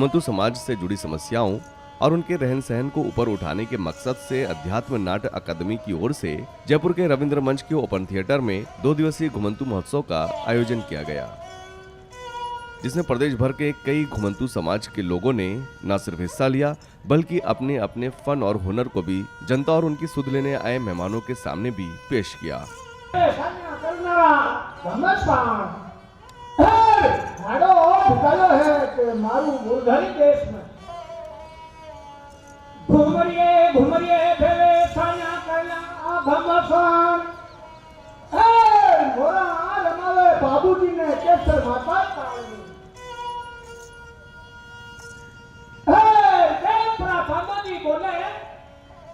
घुमंतू समाज से जुड़ी समस्याओं और उनके रहन सहन को ऊपर उठाने के मकसद से अध्यात्म नाट्य अकादमी की ओर से जयपुर के रविंद्र मंच के ओपन थिएटर में 2 दिवसीय घुमंतू महोत्सव का आयोजन किया गया, जिसमें प्रदेश भर के कई घुमंतू समाज के लोगों ने न सिर्फ हिस्सा लिया बल्कि अपने अपने फन और हुनर को भी जनता और उनकी सुध लेने आए मेहमानों के सामने भी पेश किया। घुमरिए घुमरिए भेवे साया करला घमसान मोरा रमावे बाबूजी ने केसर माता काली देवरा बाबूजी बोले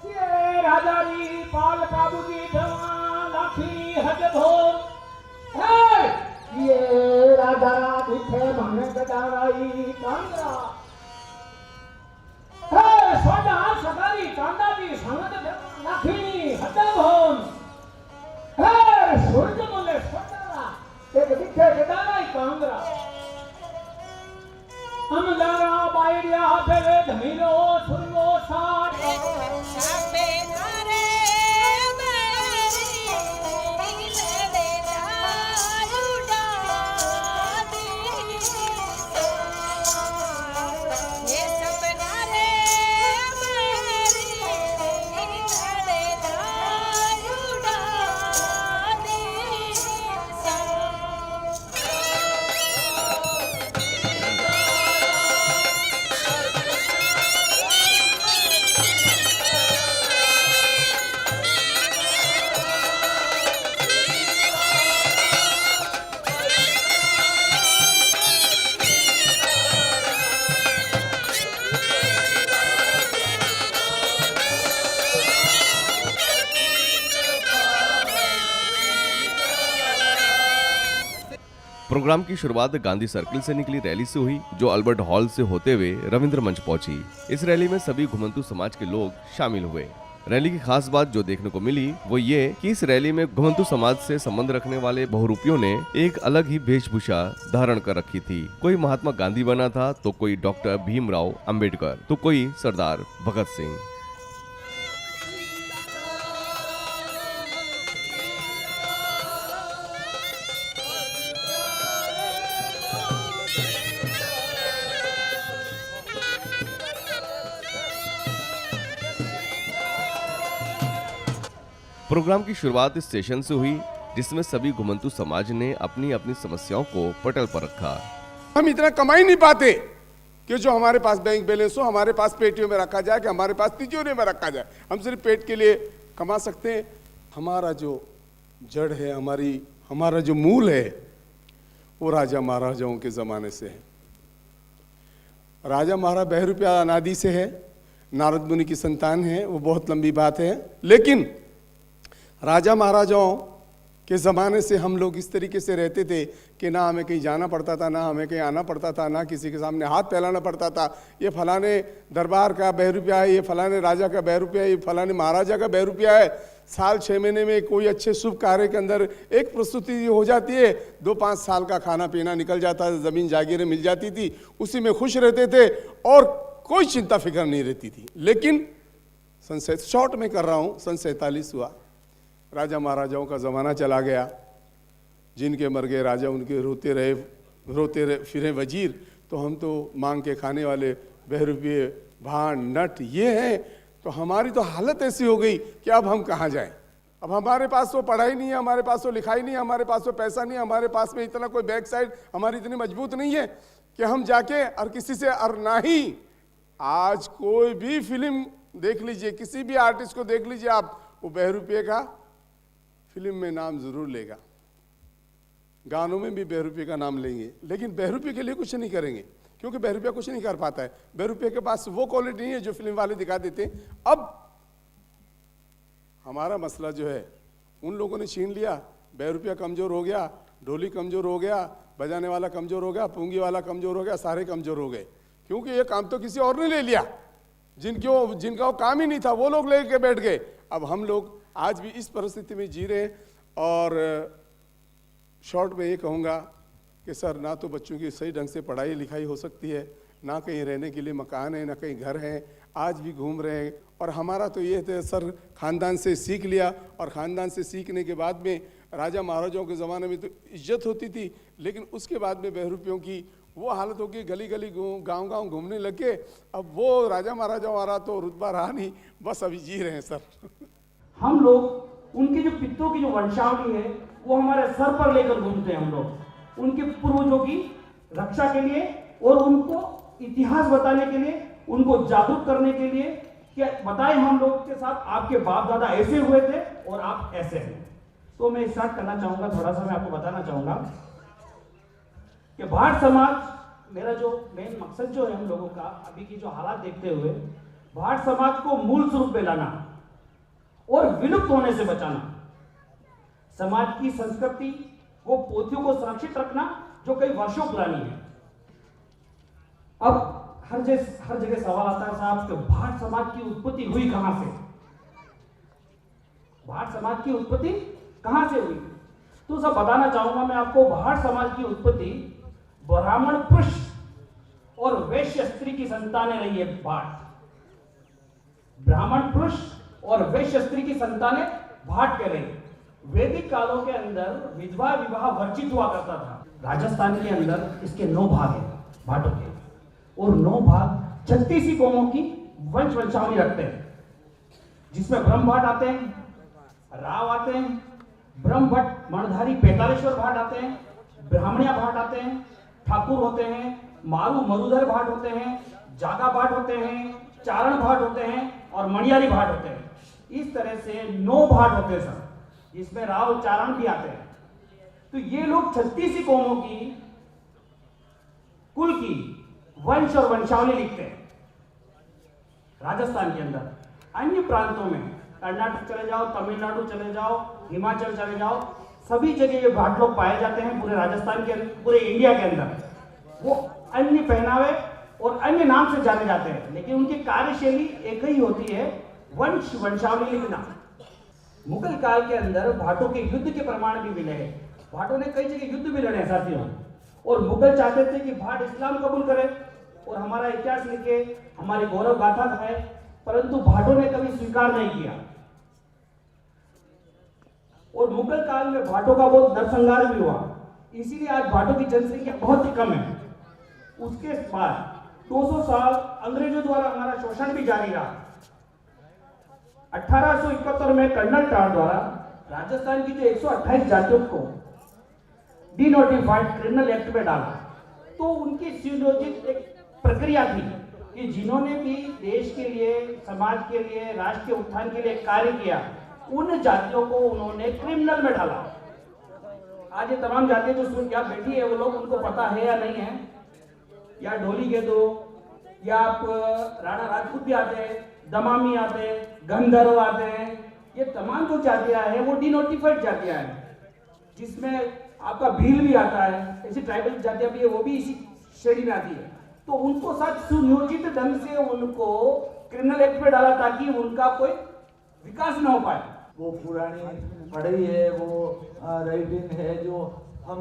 ये राजारी पाल बाबूजी धवा लाठी हज भोग ये राजा दिखे माने गदाराई कांगरा सोना सगारी कांदा की संगत लाखी हद भोन सूरज बोले सोना एक दिखे गदाराई कांगरा अमदारा बाइडिया भेवे धमीरो सुरलो साथ साथे नारे प्रोग्राम की शुरुआत गांधी सर्किल से निकली रैली से हुई, जो अल्बर्ट हॉल से होते हुए रविंद्र मंच पहुंची। इस रैली में सभी घुमंतू समाज के लोग शामिल हुए। रैली की खास बात जो देखने को मिली वो ये कि इस रैली में घुमंतू समाज से संबंध रखने वाले बहुरूपियों ने एक अलग ही वेशभूषा धारण कर रखी थी। कोई महात्मा गांधी बना था, तो कोई डॉक्टर भीमराव अंबेडकर, तो कोई सरदार भगत सिंह। प्रोग्राम की शुरुआत इस सेशन से हुई, जिसमें सभी घुमंतू समाज ने अपनी अपनी समस्याओं को पटल पर रखा। हम इतना कमा ही नहीं पाते कि जो हमारे पास बैंक बैलेंस हो हमारे पास पेटियों में रखा जाए, कि हमारे पास तिजोरी में रखा जाए। हम सिर्फ पेट के लिए कमा सकते हैं। हमारा जो जड़ है, हमारा जो मूल है, वो राजा महाराजाओं के जमाने से है। राजा महाराजा बहरूपिया अनादि से है, नारद मुनि की संतान है, वो बहुत लंबी बात है। लेकिन राजा महाराजाओं के ज़माने से हम लोग इस तरीके से रहते थे कि ना हमें कहीं जाना पड़ता था, ना हमें कहीं आना पड़ता था, ना किसी के सामने हाथ फैलाना पड़ता था। ये फलाने दरबार का बहरूपिया है, ये फलाने राजा का बहरूपिया है, ये फलाने महाराजा का बहरूपिया है। साल 6 महीने में कोई अच्छे शुभ कार्य के अंदर एक प्रस्तुति हो जाती है, 2-5 साल का खाना पीना निकल जाता था, ज़मीन जागीरें मिल जाती थी, उसी में खुश रहते थे और कोई चिंता फिक्र नहीं रहती थी। लेकिन शॉर्ट में कर रहा हूँ, सन 47 हुआ, राजा महाराजाओं का ज़माना चला गया। जिनके मर गए राजा उनके रोते रहे फिरे वजीर, तो हम तो मांग के खाने वाले बहरूपिये भांड नट ये हैं। तो हमारी तो हालत ऐसी हो गई कि अब हम कहाँ जाएं। अब हमारे पास तो पढ़ाई नहीं है, हमारे पास तो लिखाई नहीं है, हमारे पास तो पैसा नहीं है, हमारे पास में इतना कोई बैक साइड हमारी इतनी मजबूत नहीं है कि हम जाके और किसी से, और ना ही आज कोई भी फिल्म देख लीजिए, किसी भी आर्टिस्ट को देख लीजिए आप, वो बहरूपिये का फिल्म में नाम जरूर लेगा, गानों में भी बहरूपिये का नाम लेंगे, लेकिन बहरूपिये के लिए कुछ नहीं करेंगे, क्योंकि बहरूपिया कुछ नहीं कर पाता है। बहरूपिये के पास वो क्वालिटी नहीं है जो फिल्म वाले दिखा देते। अब हमारा मसला जो है, उन लोगों ने छीन लिया, बहरूपिया कमजोर हो गया, ढोली कमजोर हो गया, बजाने वाला कमजोर हो गया, पूंगी वाला कमजोर हो गया, सारे कमजोर हो गए, क्योंकि ये काम तो किसी और ने ले लिया। जिनका वो काम ही नहीं था वो लोग लेके बैठ गए। अब हम लोग आज भी इस परिस्थिति में जी रहे हैं। और शॉर्ट में ये कहूँगा कि सर, ना तो बच्चों की सही ढंग से पढ़ाई लिखाई हो सकती है, ना कहीं रहने के लिए मकान है, ना कहीं घर है, आज भी घूम रहे हैं। और हमारा तो ये थे सर, ख़ानदान से सीख लिया, और ख़ानदान से सीखने के बाद में राजा महाराजाओं के ज़माने में तो इज्जत होती थी, लेकिन उसके बाद में बहरूपियों की वो हालत हो गई, गली गली गांव गांव घूमने लग गए। अब वो राजा महाराजाओं वाला तो रुतबा रहा नहीं, बस अभी जी रहे हैं सर। हम लोग उनके जो पितरों की जो वंशावली है वो हमारे सर पर लेकर घूमते हैं। हम लोग उनके पूर्वजों की रक्षा के लिए और उनको इतिहास बताने के लिए, उनको जागरूक करने के लिए कि बताएं हम लोग के साथ आपके बाप दादा ऐसे हुए थे और आप ऐसे हैं। तो मैं स्टार्ट करना चाहूंगा, थोड़ा सा मैं आपको बताना चाहूंगा कि भाट समाज, मेरा जो मेन मकसद जो है हम लोगों का अभी की जो हालात देखते हुए, भाट समाज को मूल स्वरूप में लाना और विलुप्त होने से बचाना, समाज की संस्कृति को, पोथियों को सुरक्षित रखना जो कई वर्षों पुरानी है। अब हर जगह सवाल आता है साहब कि भाट समाज की उत्पत्ति हुई कहां से, भाट समाज की उत्पत्ति कहां से हुई? तो सब बताना चाहूंगा मैं आपको। भाट समाज की उत्पत्ति ब्राह्मण पुरुष और वैश्य स्त्री की संतानें रही है। भाट, ब्राह्मण पुरुष और वैश्य स्त्री की संतानें भाट कह रही। वैदिक कालों के अंदर विधवा विवाह वर्जित हुआ करता था। राजस्थान के अंदर इसके 9 भाग हैं भाटों के, और 9 भाग 36 कौमों की वंशावली रखते हैं, जिसमें ब्रह्म भाट आते हैं, राव आते हैं, ब्रह्म भट्ट मणधारी 45 भाट आते हैं, ब्राह्मणिया भाट आते हैं, ठाकुर होते हैं, मारू मरुधर भाट होते हैं, जागा भाट होते हैं, चारण भाट होते हैं और मणियारी भाट होते हैं। इस तरह से 9 भाट होते हैं सर, जिसमें राव चारण भी आते हैं। तो ये लोग 36 कौमों की कुल की वंश और वंशावली लिखते हैं राजस्थान के अंदर। अन्य प्रांतों में कर्नाटक चले जाओ, तमिलनाडु चले जाओ, हिमाचल चले जाओ, सभी जगह ये भाट लोग पाए जाते हैं। पूरे राजस्थान के, पूरे इंडिया के अंदर वो अन्य पहनावे और अन्य नाम से जाने जाते हैं, लेकिन उनकी कार्यशैली एक ही होती है, वंशावली लिखना। मुगल काल के अंदर भाटों के युद्ध के प्रमाण भी मिले हैं। भाटों ने कई जगह युद्ध भी लड़े हैं साथियों, और मुगल चाहते थे कि भाट इस्लाम कबूल करे और हमारा इतिहास लिखे, हमारी गौरव गाथा है, परंतु भाटों ने कभी स्वीकार नहीं किया। और मुगल काल में भाटों का बहुत नरसंहार भी हुआ, इसीलिए आज भाटों की जनसंख्या बहुत ही कम है। उसके बाद 200 साल अंग्रेजों द्वारा हमारा शोषण भी जारी रहा। 1871 में कर्नल टार द्वारा राजस्थान की जो 128 जातियों को डिनोटिफाइड क्रिमिनल एक्ट में डाला, तो उनकी सुनियोजित एक प्रक्रिया थी कि जिन्होंने भी देश के लिए, समाज के लिए, राष्ट्र के उत्थान के लिए कार्य किया, उन जातियों को उन्होंने क्रिमिनल में डाला। आज ये तमाम जातियां जो यहाँ बैठी है, वो लोग, उनको पता है या नहीं है, या ढोली के दो, या आप राणा राजपूत भी आते हैं, दमामी आते हैं, गंधर्व आते हैं, ये तमाम जो जातियां हैं वो डिनोटिफाइड जातियां हैं, जिसमें आपका भील भी आता है, ऐसी ट्राइबल जातियां भी है, वो भी इसी श्रेणी में आती है। तो उनको साथ सुनियोजित ढंग से उनको क्रिमिनल एक्ट में डाला ताकि उनका कोई विकास न हो पाए। वो पुरानी पढ़ाई है, वो राइटिंग है, जो हम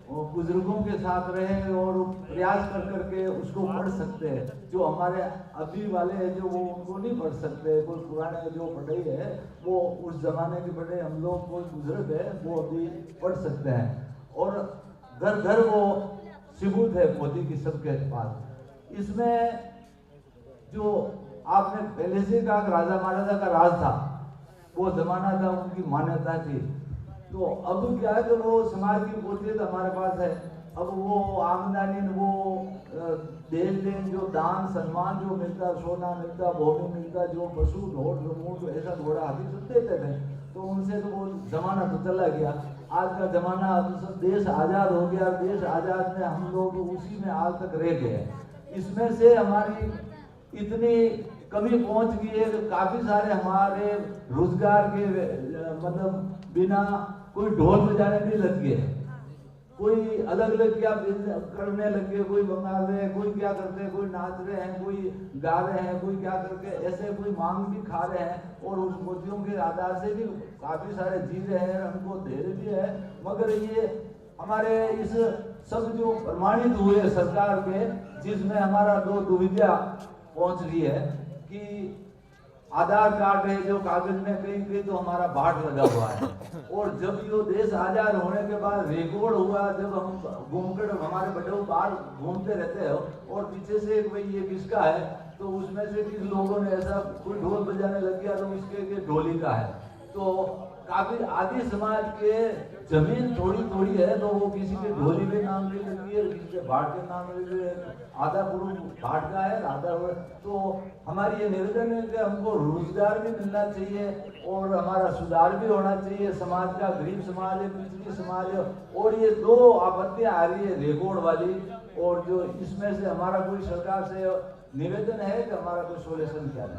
बुजुर्गों के साथ रहे और प्रयास कर करके उसको पढ़ सकते हैं। जो हमारे अभी वाले हैं जो वो उनको नहीं पढ़ सकते। कोई पुराने जो पढ़ाई है वो उस जमाने की पढ़ाई हम लोग, कोई बुजुर्ग है वो अभी पढ़ सकते हैं। और घर घर वो सबूत है मोदी की सबके पास। इसमें जो आपने पहले से कहा राजा महाराजा का राज था, वो जमाना था, उनकी मान्यता थी। तो अब क्या है कि वो समाज की पोथियत हमारे पास है। अब वो आमदनी, वो देश देन जो दान सम्मान जो मिलता, सोना मिलता, भूमि मिलता, जो पशु ढोर ऊँट ऐसा घोड़ा हाथी सब देते थे, तो उनसे तो वो जमाना तो चला गया। आज का जमाना, अब सब देश आज़ाद हो गया। देश आज़ाद में हम लोग उसी में आज तक रह गए। इसमें से हमारी इतनी कमी पहुंच गई है कि काफ़ी सारे हमारे रोजगार के मतलब बिना कोई ढोल बजाने भी लग गए, कोई अलग अलग क्या करने लगे, कोई बंगा रहे हैं, कोई क्या करते हैं, कोई नाच रहे हैं, कोई गा रहे हैं, कोई क्या करके ऐसे कोई मांग भी खा रहे हैं। और उस मोतियों के आधार से भी काफ़ी सारे जी रहे हैं, हमको दे भी है। मगर ये हमारे इस सब जो प्रमाणित हुए सरकार के, जिसमें हमारा 2 दुविधा पहुंच रही है कि आधार कार्ड है जो कागज में, कहीं कहीं तो हमारा बाट लगा हुआ है। और जब यो देश आजाद होने के बाद रिकॉर्ड हुआ, जब हम घूमकर हमारे बड़े बाहर घूमते रहते हो और पीछे से भाई ये किसका है, तो उसमें से किस लोगों ने ऐसा कोई ढोल बजाने लग गया तो इसके ढोली का है। तो काफी आदि समाज के जमीन थोड़ी थोड़ी है तो वो किसी के ढोली के नाम ले लेती है, किसी के भाट के नाम ले लेती है। आधा पुरुष भाट का है, आधा। तो हमारी ये निवेदन है कि हमको रोजगार भी मिलना चाहिए और हमारा सुधार भी होना चाहिए समाज का। गरीब समाज है, पिछड़ी समाज है, और ये 2 आपत्तियां आ रही है रिकॉर्ड वाली, और जो इसमें से हमारा कोई सरकार से निवेदन है कि हमारा कोई सोल्यूशन क्या है।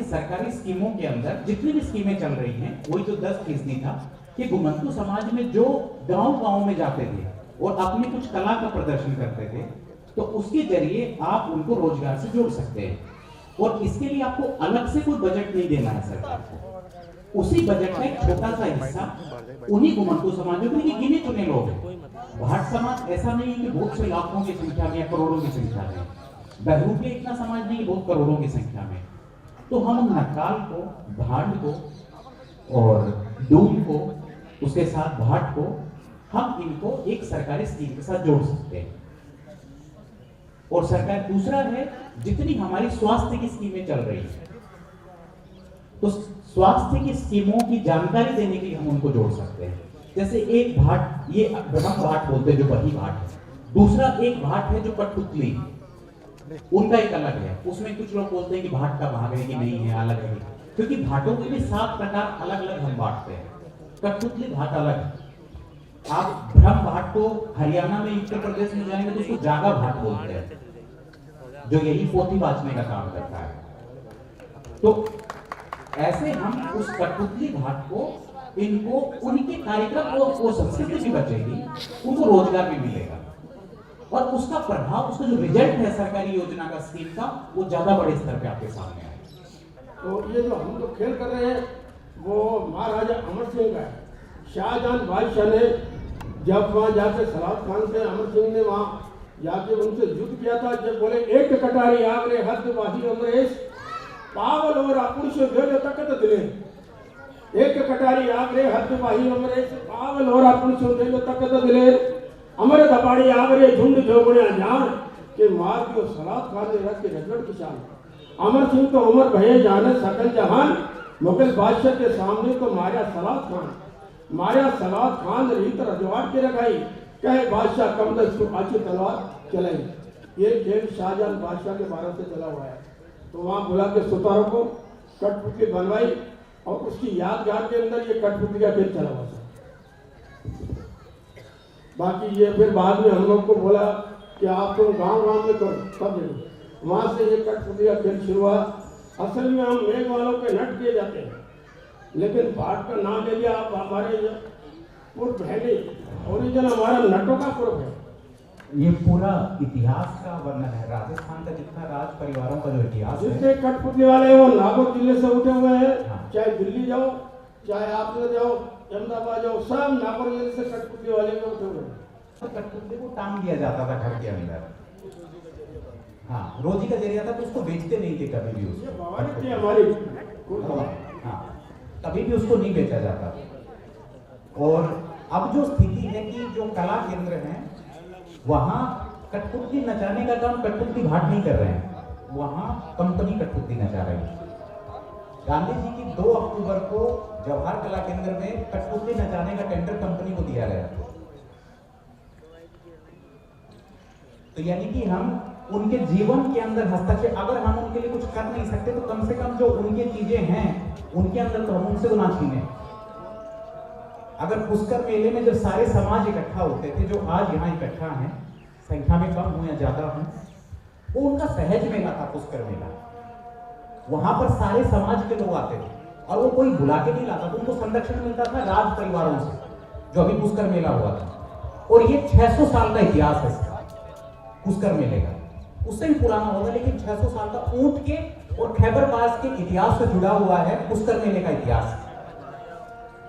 सरकारी स्कीमों के अंदर जितनी भी स्कीमें चल रही हैं, वही जो 10% था कि घुमंतू समाज में जो गांव-गांव में जाते थे और अपनी कुछ कला का प्रदर्शन करते थे, तो उसके जरिए आप उनको रोजगार से जोड़ सकते हैं। और इसके लिए आपको अलग से कोई बजट नहीं देना है सरकार को। उसी बजट का एक छोटा सा हिस्सा उन्हीं घुमंतू समाजों के लिए गिने चुने लोग हैं। भाट समाज ऐसा नहीं है कि बहुत से लाखों की संख्या में या करोड़ों की संख्या में, बहरूपे इतना समाज नहीं, बहुत करोड़ों की संख्या में। तो हम नक्काल को, भाट को और डूम को, उसके साथ भाट को, हम इनको एक सरकारी स्कीम के साथ जोड़ सकते हैं। और सरकार दूसरा है, जितनी हमारी स्वास्थ्य की स्कीमें चल रही है, तो स्वास्थ्य की स्कीमों की जानकारी देने के लिए हम उनको जोड़ सकते हैं। जैसे एक भाट, ये हम भाट बोलते हैं जो बही भाट है। दूसरा एक भाट है जो कठपुतली, उनका एक अलग है। उसमें कुछ लोग बोलते हैं कि भाट का भाग है कि नहीं है, अलग है, क्योंकि भाटों के भी 7 प्रकार अलग अलग हम बांटते हैं। कठपुतली भाट अलग है। आप ब्रह्म भाट को हरियाणा में, उत्तर प्रदेश में जाएंगे तो उसको जागा भाट बोलते हैं, जो यही पोथी बाजने का काम करता है। तो ऐसे हम उस कठपुतली भाट को, इनको उनके कार्यक्रम को संस्कृति भी बचेगी, उनको रोजगार भी मिलेगा, और उसका प्रभाव, उसका जो रिजल्ट है सरकारी योजना का, स्कीम का, वो ज्यादा बड़े स्तर पे आपके सामने आए। तो ये जो हम लोग खेल कर रहे हैं वो महाराजा अमर सिंह का है। शाहजहां बादशाह ने जब वहाँ जाके सलाब खान से, अमर सिंह ने वहाँ जाके उनसे युद्ध किया था, जब बोले एक कटारी आगरे हद बाही अमरेश पावल और पुरुष भेद तकत दिले। एक कटारी आगरे हद बाही अमरेश पावल और पुरुष भेद तकत दिले। अमर दपाड़ी आगरे झुंड झोपड़े जान के मार के सलाब खान ने रख के रगड़ किसान। अमर सिंह तो उमर भये जाने सकल जहान, मुगल बादशाह के सामने तो मारा सलाब खान। मारा सलाब खान रीत रजवाड़ के रखाई, कहे बादशाह कम दस्तू अच्छी तलवार चलाई। ये खेल शाहजहां बादशाह के 12 से चला हुआ है। तो वहाँ बुला के सुतारों को कठपुतली बनवाई और उसकी यादगार के अंदर ये कठपुतली का खेल चला हुआ था। बाकी ये फिर बाद में हम लोग को बोला कि आप तो गांव-गांव में करो, तब देखो वहाँ से ये कठपुतली का खेल शुरू हुआ। असल में हम मेघ वालों के नट किए जाते हैं, लेकिन भाट का नाम ले लिया। आप हमारे पूर्व है नहीं, ओरिजिनल हमारा नटों का पूर्व है। ये पूरा इतिहास का वर्णन है, राजस्थान का जितना राज परिवारों का जो इतिहास है। जितने कठपुतली वाले हैं वो नागौर जिले से उठे हुए हैं। हाँ। चाहे दिल्ली जाओ, चाहे आप जाओ, अहमदाबाद जाओ, सब नागौर जिले से कठपुतली वाले में उठे हुए हैं। तो कठपुतली को टांग दिया जाता था घर के अंदर, हाँ, रोजी का जरिया था, तो उसको बेचते नहीं थे कभी भी ये उसको। भवानी थी हमारी। हाँ, कभी भी उसको नहीं बेचा जाता। और अब जो स्थिति है कि जो कला केंद्र हैं, वहाँ कठपुतली नचाने का काम कठपुतली भाट नहीं कर रहे हैं, वहाँ कंपनी कठपुतली नचा रही है। गांधी जी की 2 अक्टूबर को जवाहर कला केंद्र में कठपुतली नचाने का टेंडर कंपनी को दिया गया। तो यानी कि हम उनके जीवन के अंदर हस्तक्षेप, अगर हम उनके लिए कुछ कर नहीं सकते तो कम से कम जो उनकी चीजें हैं उनके अंदर तो हम उनसे तो ना छीने। अगर पुष्कर मेले में जब सारे समाज इकट्ठा होते थे, जो आज यहाँ इकट्ठा हैं, संख्या में कम हो या ज्यादा हो, वो उनका सहज मेला था पुष्कर मेला। वहां पर सारे समाज के लोग आते थे और वो कोई बुला के नहीं लाता था, उनको संरक्षण मिलता था राज परिवारों से, जो अभी पुष्कर मेला हुआ था। और ये 600 साल का इतिहास है पुष्कर मेले का, उससे भी पुराना होगा, लेकिन 600 साल का ऊंट के और खैबर पास के इतिहास से जुड़ा हुआ है पुष्कर मेले का इतिहास।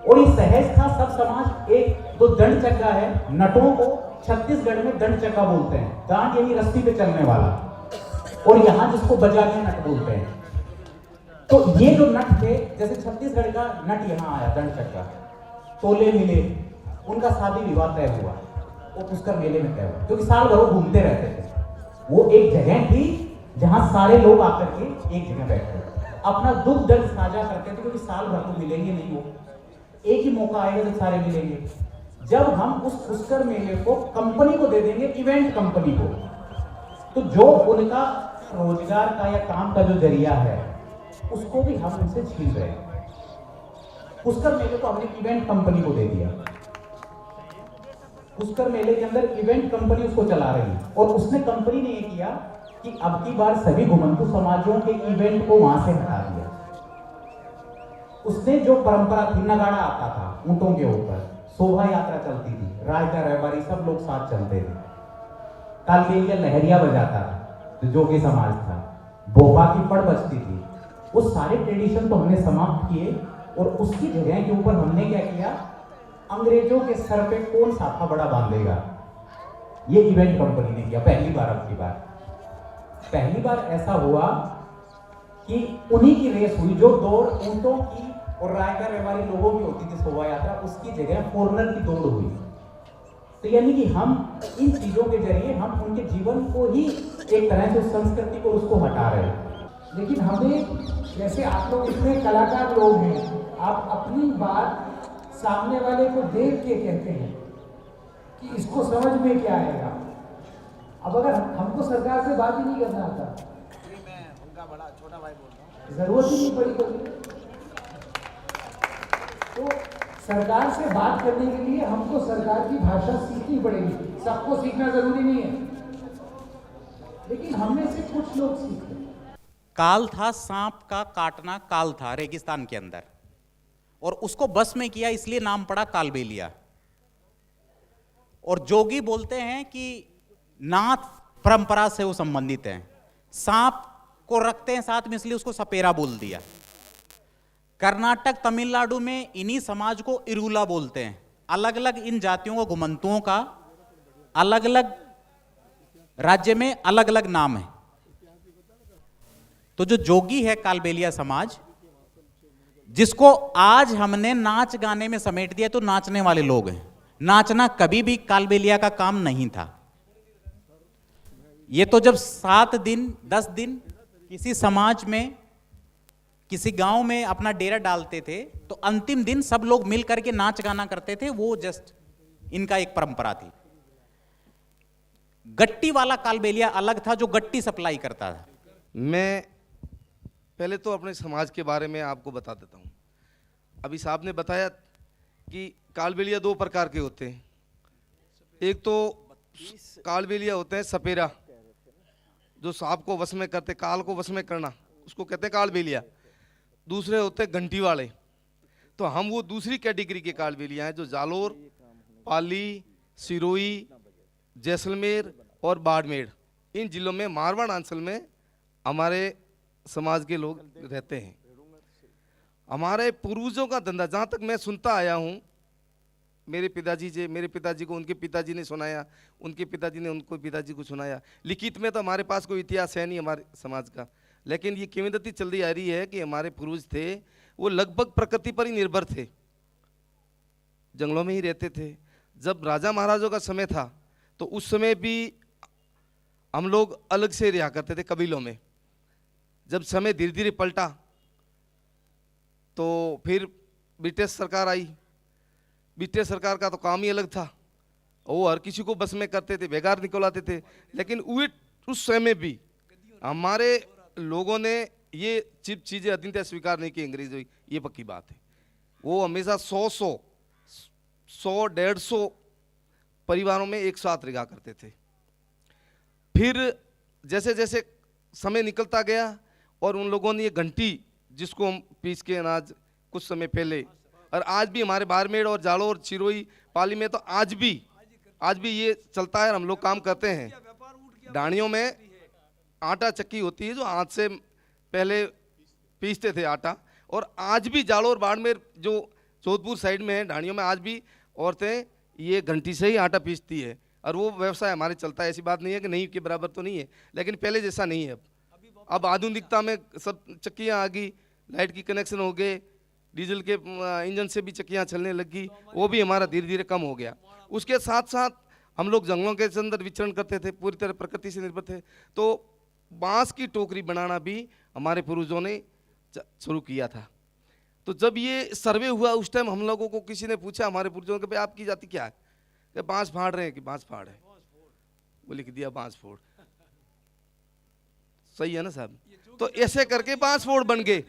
और ये सहज था, सब समाज एक दो दंड चक्का है, नटों को छत्तीसगढ़ में दंड चक्का बोलते हैं, दांड यानी रस्सी पे चलने वाला, और यहाँ जिसको बजाने नट बोलते हैं। तो ये जो नट थे, जैसे छत्तीसगढ़ का नट यहाँ आया दंड चक्का, तोले मिले, उनका शादी विवाह तय हुआ, वो पुष्कर मेले में तय हुआ, क्योंकि साल भर वो घूमते रहते थे। वो एक जगह थी जहां सारे लोग आकर के एक जगह बैठते अपना दुख दर्द साझा करते थे, क्योंकि साल भर तो मिलेंगे नहीं, वो एक ही मौका आएगा जब सारे मिलेंगे। जब हम उस पुष्कर मेले को कंपनी को दे देंगे, इवेंट कंपनी को, तो जो उनका रोजगार का या काम का जो जरिया है उसको भी हम उनसे छीन रहे हैं। पुष्कर मेले को हमने इवेंट कंपनी को दे दिया, पुष्कर मेले के अंदर इवेंट कंपनी उसको चला रही है, और उसने कंपनी ने ये किया कि अब की बार सभी घुमंतु समाजों के इवेंट को वहां से हटा दिया। उसने जो परंपरा थी, नगाड़ा आता था ऊंटों के ऊपर, शोभा यात्रा चलती थी, रायता रहबारी सब लोग साथ चलते थे, कालबेलिया लहरिया बजाता था, जो कि समाज था, बोबा की पड़ बजती थी, वो सारे ट्रेडिशन तो हमने समाप्त किए, और उसकी जगह के ऊपर हमने क्या किया, अंग्रेजों के सर पे कौन साफा बड़ा बांधेगा, ये इवेंट कंपनी ने किया पहली बार। अब की बार पहली बार ऐसा हुआ कि उन्हीं की रेस हुई, जो दौड़ ऊंटों की और रायका रेवाड़ी लोगों की होती थी शोभा यात्रा, उसकी जगह फॉरनर की दौड़ हुई। तो यानी कि हम इन चीजों के जरिए हम उनके जीवन को ही एक तरह से उस संस्कृति को उसको हटा रहे हैं। लेकिन हमें, जैसे आप लोग इतने कलाकार लोग हैं, आप अपनी बात सामने वाले को देख के कहते हैं कि इसको समझ में क्या आएगा। अब अगर हमको सरकार से बात ही नहीं करना आता, जरूरत ही नहीं पड़ी कभी, तो सरकार से बात करने के लिए हमको सरकार की भाषा सीखनी पड़ेगी। सबको सीखना जरूरी नहीं है, लेकिन हममें से कुछ लोग सीखते। काल था, सांप का काटना काल था रेगिस्तान के अंदर, और उसको बस में किया, इसलिए नाम पड़ा कालबेलिया। और जोगी बोलते हैं कि नाथ परंपरा से वो संबंधित हैं, सांप को रखते हैं साथ में, इसलिए उसको सपेरा बोल दिया। कर्नाटक तमिलनाडु में इन्हीं समाज को इरूला बोलते हैं। अलग अलग इन जातियों को, घुमंतुओं का अलग अलग राज्य में अलग अलग नाम है। तो जो जोगी है कालबेलिया समाज, जिसको आज हमने नाच गाने में समेट दिया, तो नाचने वाले लोग हैं। नाचना कभी भी कालबेलिया का काम नहीं था। ये तो जब 7 दिन 10 दिन किसी समाज में, किसी गांव में अपना डेरा डालते थे, तो अंतिम दिन सब लोग मिल करके नाच गाना करते थे। वो जस्ट इनका एक परंपरा थी। गट्टी वाला कालबेलिया अलग था, जो गट्टी सप्लाई करता था। मैं पहले तो अपने समाज के बारे में आपको बता देता हूँ। अभी साहब ने बताया कि कालबेलिया 2 प्रकार के होते हैं। एक तो कालबेलिया होते हैं सपेरा, जो सांप को वश में करते, काल को वश में करना, उसको कहते हैं कालबेलिया। दूसरे होते हैं घंटी वाले। तो हम वो दूसरी कैटेगरी के कालबेलिया हैं, जो जालोर, पाली, सिरोही, जैसलमेर और बाड़मेर, इन जिलों में, मारवाड़ अंचल में हमारे समाज के लोग रहते हैं। हमारे पूर्वजों का धंधा, जहाँ तक मैं सुनता आया हूँ, मेरे पिताजी को उनके पिताजी ने सुनाया, उनके पिताजी ने उनको पिताजी को सुनाया। लिखित में तो हमारे पास कोई इतिहास है नहीं हमारे समाज का, लेकिन ये किंवदंती चलती आ रही है कि हमारे पूर्वज थे, वो लगभग प्रकृति पर ही निर्भर थे, जंगलों में ही रहते थे। जब राजा महाराजों का समय था, तो उस समय भी हम लोग अलग से रहा करते थे कबीलों में। जब समय धीरे धीरे पलटा, तो फिर ब्रिटिश सरकार आई। ब्रिटिश सरकार का तो काम ही अलग था, वो हर किसी को बस में करते थे, बेगार निकलाते थे। लेकिन उस समय भी हमारे लोगों ने ये चीज़ें अधीनता स्वीकार नहीं की अंग्रेजों की, ये पक्की बात है। वो हमेशा 100-150 परिवारों में एक साथ रहा करते थे। फिर जैसे जैसे समय निकलता गया, और उन लोगों ने ये घंटी, जिसको हम पीस के अनाज कुछ समय पहले, और आज भी हमारे बाड़मेर और जालोर, चिरोई, पाली में तो आज भी ये चलता है। हम लोग काम करते हैं। डाणियों में आटा चक्की होती है, जो हाथ से पहले पीसते थे आटा, और आज भी जालोर, बाड़मेर, जो जोधपुर साइड में है, डाणियों में आज भी औरतें ये घंटी से ही आटा पीसती है। और वो व्यवसाय हमारे चलता है, ऐसी बात नहीं है कि नहीं के बराबर तो नहीं है, लेकिन पहले जैसा नहीं है। अब आधुनिकता में सब चक्कियाँ आ गई, लाइट की कनेक्शन हो गए, डीजल के इंजन से भी चक्कियाँ चलने लगी, वो भी हमारा धीरे धीरे कम हो गया। उसके साथ साथ हम लोग जंगलों के अंदर विचरण करते थे, पूरी तरह प्रकृति से निर्भर थे, तो बांस की टोकरी बनाना भी हमारे पूर्वजों ने शुरू किया था। तो जब ये सर्वे हुआ उस टाइम हम लोगों को किसी ने पूछा हमारे पूर्वजों के, भाई आपकी जाति क्या है? कि बांस फाड़ रहे हैं। कि बांस फाड़ है, वो लिख दिया बांस फोड़। सही है ना साहब? तो ऐसे करके बांस फोड़ बन गए।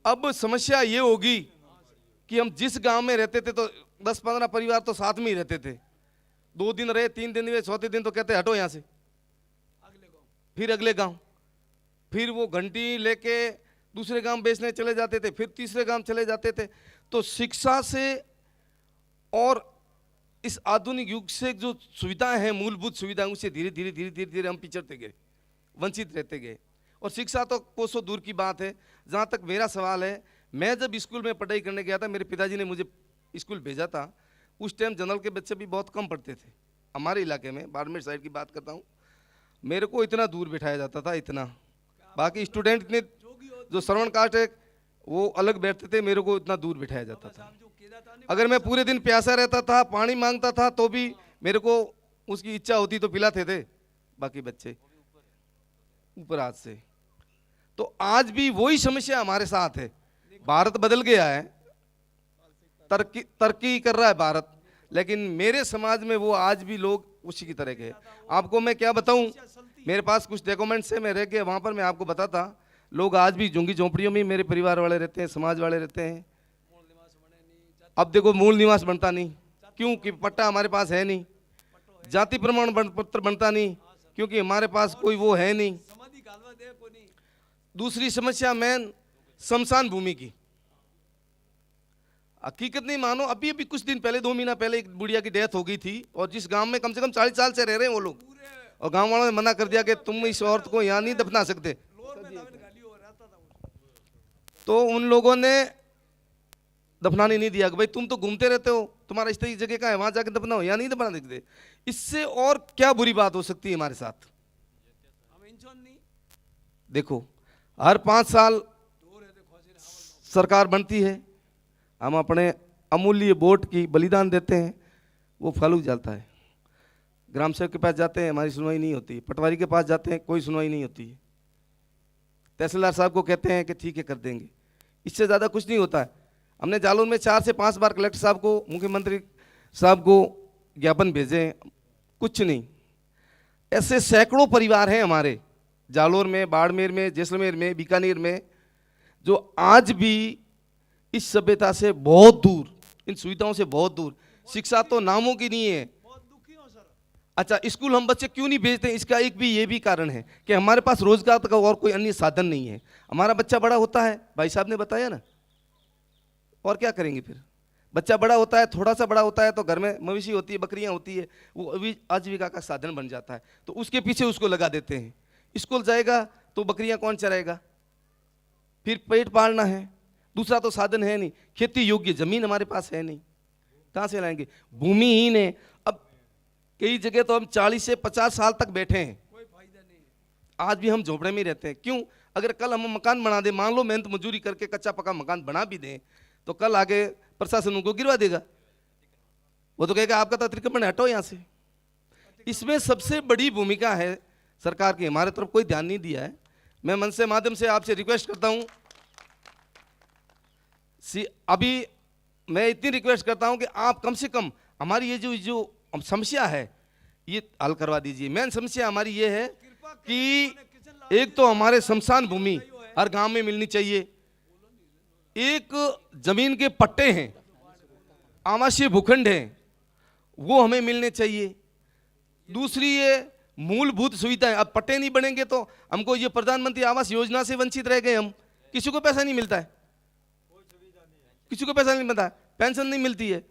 अब समस्या ये होगी कि हम जिस गांव में रहते थे तो 10-15 परिवार तो साथ में ही रहते थे, 2 दिन रहे, 3 दिन रहे, चौथे दिन तो कहते हटो यहाँ से, फिर अगले गांव, फिर वो घंटी लेके दूसरे गांव बेचने चले जाते थे, फिर तीसरे गांव चले जाते थे। तो शिक्षा से और इस आधुनिक युग से जो सुविधाएं हैं, मूलभूत सुविधाएं, उससे धीरे धीरे धीरे धीरे धीरे हम पिछड़ते गए, वंचित रहते गए। और शिक्षा तो कोसों दूर की बात है। जहाँ तक मेरा सवाल है, मैं जब स्कूल में पढ़ाई करने गया था, मेरे पिताजी ने मुझे स्कूल भेजा था, उस टाइम जनरल के बच्चे भी बहुत कम पढ़ते थे हमारे इलाके में, बाड़मेर साइड की बात करता हूँ। मेरे को इतना दूर बिठाया जाता था, इतना। बाकी स्टूडेंट इतने जो श्रवण कास्ट है वो अलग बैठते थे, मेरे को इतना दूर बिठाया जाता था। अगर मैं पूरे दिन प्यासा रहता था, पानी मांगता था, तो भी मेरे को उसकी इच्छा होती तो पिलाते थे, बाकी बच्चे ऊपर हाथ से। तो आज भी वही समस्या हमारे साथ है। भारत बदल गया है, तरक्की कर रहा है भारत, लेकिन मेरे समाज में वो आज भी लोग उसी की तरह के। आपको मैं क्या बताऊं, मेरे पास कुछ डॉक्यूमेंट्स है, मैं रह के वहां पर मैं आपको बताता। लोग आज भी झुग्गी झोंपड़ियों में मेरे परिवार वाले रहते हैं, समाज वाले रहते हैं। अब देखो मूल निवास बनता नहीं, क्योंकि पट्टा हमारे पास है नहीं। जाति प्रमाण पत्र बनता नहीं, क्योंकि हमारे पास कोई वो है नहीं। दूसरी समस्या मेन शमशान भूमि की। हकीकत नहीं मानो, अभी अभी कुछ दिन पहले, 2 महीना पहले एक बुढ़िया की डेथ हो गई थी, और जिस गांव में कम से कम 40 साल से रह रहे हैं वो लोग, और गांव वालों ने मना कर दिया कि तुम इस औरत को यहाँ नहीं दफना सकते। तो उन लोगों ने दफनाने नहीं दिया कि भाई तुम तो घूमते रहते हो, तुम्हारा इस तरह जगह का है, वहां जाके दफनाओ, यहाँ नहीं दफना सकते। इससे और क्या बुरी बात हो सकती है हमारे साथ? देखो, हर 5 साल सरकार बनती है, हम अपने अमूल्य वोट की बलिदान देते हैं, वो फल उजालता है। ग्राम सेवक के पास जाते हैं, हमारी सुनवाई नहीं होती। पटवारी के पास जाते हैं, कोई सुनवाई नहीं होती है। तहसीलदार साहब को कहते हैं कि ठीक है कर देंगे, इससे ज़्यादा कुछ नहीं होता है। हमने जालौर में 4 से 5 बार कलेक्टर साहब को, मुख्यमंत्री साहब को ज्ञापन भेजे, कुछ नहीं। ऐसे सैकड़ों परिवार हैं हमारे जालौर में, बाड़मेर में, जैसलमेर में, बीकानेर में, जो आज भी इस सभ्यता से बहुत दूर, इन सुविधाओं से बहुत दूर। शिक्षा तो नामों की नहीं है। अच्छा, स्कूल हम बच्चे क्यों नहीं भेजते? इसका एक भी ये भी कारण है कि हमारे पास रोजगार का और कोई अन्य साधन नहीं है। हमारा बच्चा बड़ा होता है, भाई साहब ने बताया ना, और क्या करेंगे फिर? बच्चा बड़ा होता है, थोड़ा सा बड़ा होता है तो घर में मवेशी होती है, बकरियां होती है, वो अभी आजीविका का साधन बन जाता है, तो उसके पीछे उसको लगा देते हैं। स्कूल जाएगा तो बकरियां कौन चराएगा? फिर पेट पालना है, दूसरा तो साधन है नहीं। खेती योग्य जमीन हमारे पास है नहीं, कहाँ से लाएंगे? भूमिहीन है। अब कई जगह तो हम 40 से 50 साल तक बैठे हैं, कोई फायदा नहीं है। आज भी हम झोपड़े में रहते हैं। क्यों? अगर कल हम मकान बना दें, मान लो मेहनत मजदूरी करके कच्चा पक्का मकान बना भी दें, तो कल आगे प्रशासन उनको गिरवा देगा। वो तो कहेगा आपका तो अतिक्रमण, हटो यहाँ से। इसमें सबसे बड़ी भूमिका है सरकार की, हमारे तरफ कोई ध्यान नहीं दिया है। मैं मंच के माध्यम से आपसे रिक्वेस्ट करता हूँ, अभी मैं इतनी रिक्वेस्ट करता हूँ कि आप कम से कम हमारी ये जो समस्या है ये हल करवा दीजिए। मेन समस्या हमारी ये है कि एक तो हमारे शमशान भूमि हर गांव में मिलनी चाहिए, एक जमीन के पट्टे हैं, आवासीय भूखंड हैं, वो हमें मिलने चाहिए। दूसरी ये मूलभूत सुविधाएं। अब पट्टे नहीं बनेंगे तो हमको ये प्रधानमंत्री आवास योजना से वंचित रह गए हम। किसी को पैसा नहीं मिलता है, किसी को पैसा नहीं मिलता है, पेंशन नहीं मिलती है।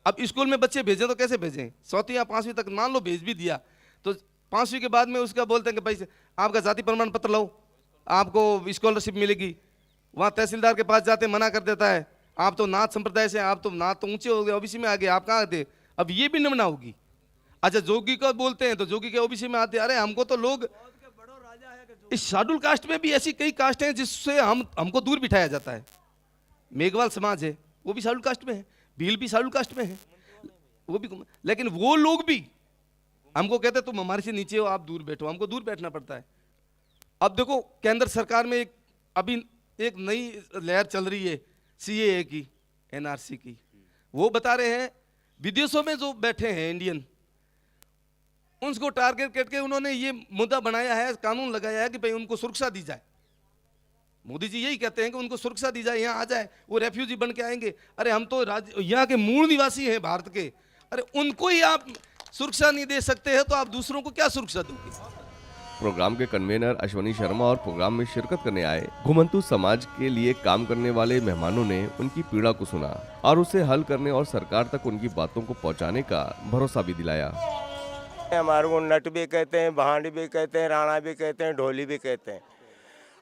अब स्कूल में बच्चे भेजें तो कैसे भेजें? 4वीं या 5वीं तक मान लो भेज भी दिया, तो 5वीं के बाद में उसका बोलते हैं कि भाई आपका जाति प्रमाण पत्र लो, आपको स्कॉलरशिप मिलेगी। वहाँ तहसीलदार के पास जाते मना कर देता है, आप तो नाथ संप्रदाय से, आप तो नाथ तो ऊंचे हो गए, ओबीसी में आ गए, आप कहाँ थे? अब ये भी निम्न होगी। अच्छा जोगी को बोलते हैं तो जोगी के ओबीसी में आते, अरे हमको तो लोग इस शेड्यूल कास्ट में भी ऐसी कई कास्ट हैं जिससे हमको दूर बिठाया जाता है। मेघवाल समाज है वो भी शेड्यूल कास्ट में है, भील भी शेड्यूल कास्ट में है, वो भी, लेकिन वो लोग भी हमको कहते तुम हमारे से नीचे हो, आप दूर बैठो, हमको दूर बैठना पड़ता है। अब देखो केंद्र सरकार में अभी एक नई लहर चल रही है सीएए की, एनआरसी की। वो बता रहे हैं विदेशों में जो बैठे हैं इंडियन, उनको टारगेट करके उन्होंने ये मुद्दा बनाया है, कानून लगाया है कि भाई उनको सुरक्षा दी जाए। मोदी जी यही कहते हैं कि उनको सुरक्षा दी जाए, यहाँ आ जाए, वो रेफ्यूजी बन के आएंगे। अरे हम तो यहाँ के मूल निवासी हैं भारत के, अरे उनको ही आप सुरक्षा नहीं दे सकते हैं तो आप दूसरों को क्या सुरक्षा दोगे। प्रोग्राम के कन्वेनर अश्वनी शर्मा और प्रोग्राम में शिरकत करने आए घुमंतू समाज के लिए काम करने वाले मेहमानों ने उनकी पीड़ा को सुना और उसे हल करने और सरकार तक उनकी बातों को पहुंचाने का भरोसा भी दिलाया। हमारे को नट भी कहते हैं, भांड भी कहते हैं, राणा भी कहते हैं, ढोली भी कहते हैं।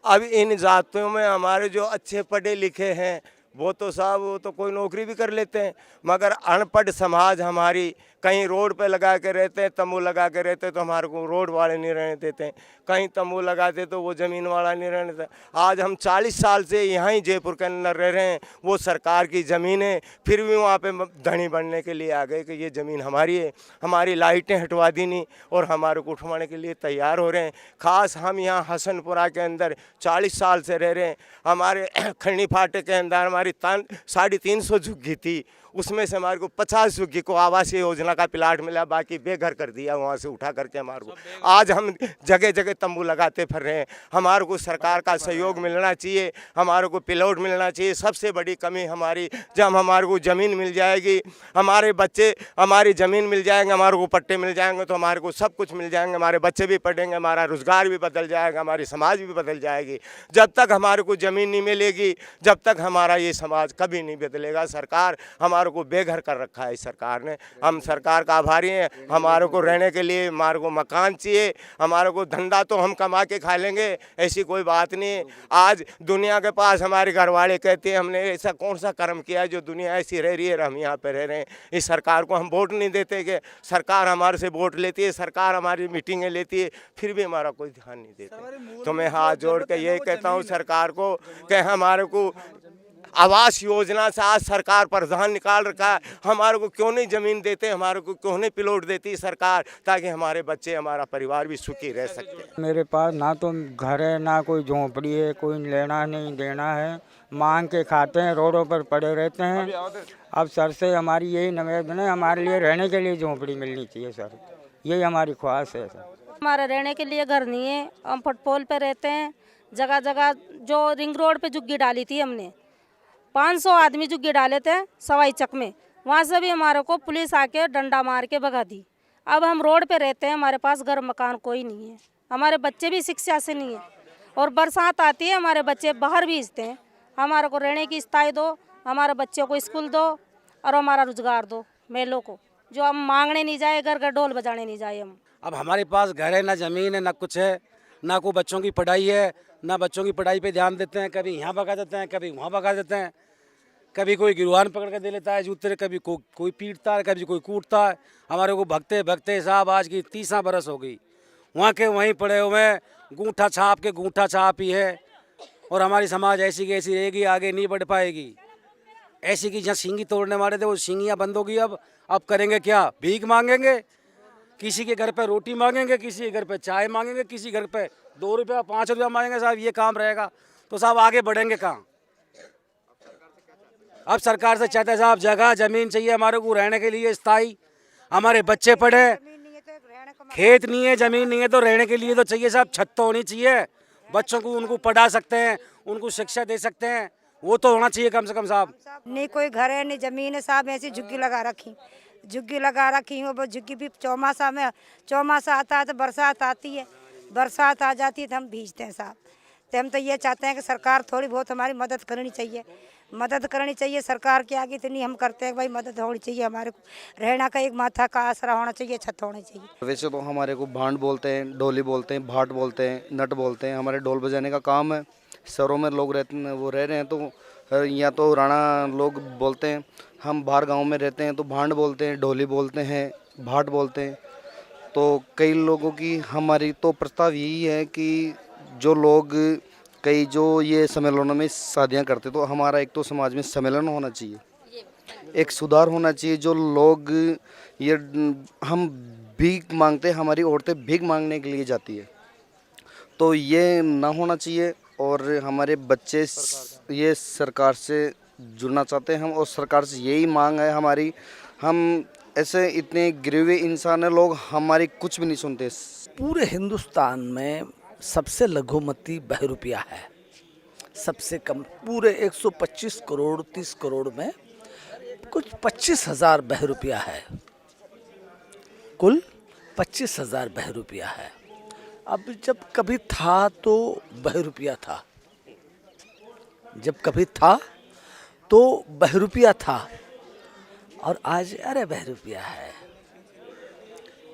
अब इन जातियों में हमारे जो अच्छे पढ़े लिखे हैं वो तो साहब वो तो कोई नौकरी भी कर लेते हैं, मगर अनपढ़ समाज हमारी कहीं रोड पे लगा के रहते हैं, तंबू लगा के रहते हैं तो हमारे को रोड वाले नहीं रहने देते हैं, कहीं तंबू लगाते तो वो ज़मीन वाला नहीं रहने देता। आज हम 40 साल से यहाँ ही जयपुर के अंदर रह रहे हैं, वो सरकार की ज़मीन है, फिर भी वहाँ पे धनी बनने के लिए आ गए कि ये ज़मीन हमारी है। हमारी लाइटें हटवा दी नहीं और हमारे को उठवाने के लिए तैयार हो रहे हैं। ख़ास हम यहाँ हसनपुरा के अंदर 40 साल से रह रहे हैं। हमारे खंडी फाटक के अंदर हमारी 350 झुग्गी थी, उसमें से हमारे को 50 झुग्गी को आवासीय योजना का प्लाट मिला, बाकी बेघर कर दिया वहाँ से उठा करके हमारे को। आज हम जगह जगह तंबू लगाते फिर रहे हैं। हमारे को सरकार का सहयोग मिलना चाहिए, हमारे को प्लॉट मिलना चाहिए। सबसे बड़ी कमी हमारी, जब हमारे को ज़मीन मिल जाएगी, हमारे बच्चे हमारी ज़मीन मिल जाएंगे, हमारे को पट्टे मिल जाएंगे तो हमारे को सब कुछ मिल जाएंगे, हमारे बच्चे भी पढ़ेंगे, हमारा रोज़गार भी बदल जाएगा, हमारी समाज भी बदल जाएगी। जब तक हमारे को ज़मीन नहीं मिलेगी, जब तक हमारा ये समाज कभी नहीं बदलेगा। सरकार हमारे को बेघर कर रखा है इस सरकार ने। हम सरकार का आभारी हैं। हमारे को रहने के लिए हमारे को मकान चाहिए, हमारे को धंधा तो हम कमा के खा लेंगे, ऐसी कोई बात नहीं। आज दुनिया के पास हमारे घर वाले कहते हैं हमने ऐसा कौन सा कर्म किया है जो दुनिया ऐसी रह रही है, हम यहाँ पे रह रहे हैं। इस सरकार को हम वोट नहीं देते कि सरकार हमारे से वोट लेती है, सरकार हमारी मीटिंगें लेती है, फिर भी हमारा कोई ध्यान नहीं देते। तो मैं हाथ जोड़ के यही कहता हूँ सरकार को कि हमारे को आवास योजना से आज सरकार प्रधान निकाल रखा है, हमारे को क्यों नहीं ज़मीन देते, हमारे को क्यों नहीं प्लॉट देती सरकार, ताकि हमारे बच्चे हमारा परिवार भी सुखी रह सकते। मेरे पास ना तो घर है ना कोई झोंपड़ी है, कोई लेना नहीं देना है, मांग के खाते हैं, रोडों पर पड़े रहते हैं। अब सर से हमारी यही निवेदन है, हमारे लिए रहने के लिए झोंपड़ी मिलनी चाहिए सर, यही हमारी ख्वाहिश है सर। हमारे रहने के लिए घर नहीं है, हम फुटपोल पे रहते हैं। जगह जगह जो रिंग रोड पे झुग्गी डाली थी हमने, 500 आदमी झुग्गी डाले थे सवाई चक में, वहाँ से भी हमारे को पुलिस आके डंडा मार के भगा दी। अब हम रोड पे रहते हैं, हमारे पास घर मकान कोई नहीं है, हमारे बच्चे भी शिक्षा से नहीं है, और बरसात आती है हमारे बच्चे बाहर भेजते हैं। हमारे को रहने की स्थाई दो, हमारे बच्चों को स्कूल दो और हमारा रोजगार दो, मेलों को जो हम मांगने नहीं जाए, घर घर ढोल बजाने नहीं जाए हम। अब हमारे पास घर है ना ज़मीन है ना कुछ है, ना कोई बच्चों की पढ़ाई है, ना बच्चों की पढ़ाई पे ध्यान देते हैं। कभी यहाँ भगा देते हैं, कभी वहाँ भगा देते हैं, कभी कोई गिरवान पकड़ के दे लेता है जूते, कभी कोई पीटता है, कभी कोई कूटता है। हमारे को भगते भगते साहब आज की 30 बरस हो गई, वहाँ के वहीं पड़े हुए गूंठा छाप ही है। और हमारी समाज ऐसी की ऐसी रहेगी, आगे नहीं बढ़ पाएगी। ऐसी की जहाँ सींगी तोड़ने वाले थे वो सींगियाँ बंद होगी। अब करेंगे क्या? भीख मांगेंगे, किसी के घर पे रोटी मांगेंगे, किसी के घर पे चाय मांगेंगे, किसी घर पे 2 रुपया 5 रुपया मांगेंगे। साहब ये काम रहेगा तो साहब आगे बढ़ेंगे कहाँ? अब सरकार से चाहते हैं साहब जगह ज़मीन चाहिए हमारे को रहने के लिए स्थायी, हमारे बच्चे पढ़े, खेत नहीं है, ज़मीन नहीं है तो रहने के लिए तो चाहिए साहब छत तो होनी चाहिए, बच्चों को उनको पढ़ा सकते हैं, उनको शिक्षा दे सकते हैं, वो तो होना चाहिए कम से कम साहब। नहीं कोई घर है नहीं ज़मीन है साहब, ऐसी झुग्गी लगा रखी हूँ। वो झुग्गी भी चौमासा आता है तो बरसात आती है, बरसात आ जाती है तो हम भीजते हैं साहब। तो हम तो ये चाहते हैं कि सरकार थोड़ी बहुत हमारी मदद करनी चाहिए, सरकार के आगे इतनी हम करते हैं भाई मदद होनी चाहिए, हमारे को रहना का एक माथा का आसरा होना चाहिए, छत होनी चाहिए। वैसे तो हमारे को भांड बोलते हैं, डोली बोलते हैं, भाट बोलते हैं, नट बोलते हैं, हमारे ढोल बजाने का काम है। शहरों में लोग रहते हैं, वो रह रहे हैं तो या तो राणा लोग बोलते हैं, हम बाहर गाँव में रहते हैं तो भांड बोलते हैं, ढोली बोलते हैं, भाट बोलते हैं। तो कई लोगों की हमारी तो प्रस्ताव यही है कि जो लोग कई जो ये सम्मेलनों में शादियां करते, तो हमारा एक तो समाज में सम्मेलन होना चाहिए, एक सुधार होना चाहिए। जो लोग ये हम भीख मांगते, हमारी औरतें भीख मांगने के लिए जाती है, तो ये ना होना चाहिए। और हमारे बच्चे ये सरकार से जुड़ना चाहते हैं हम, और सरकार से यही मांग है हमारी। हम ऐसे इतने गिरे हुए इंसान हैं, लोग हमारी कुछ भी नहीं सुनते। पूरे हिंदुस्तान में सबसे लघुमती बहरूपिया है, सबसे कम। पूरे 125 करोड़ 30 करोड़ में कुछ 25,000 बहरूपिया है, कुल 25,000 बहरूपिया है। अब जब कभी था तो बहरूपिया था, जब कभी था तो बहरूपिया था, और आज अरे बहरूपिया है।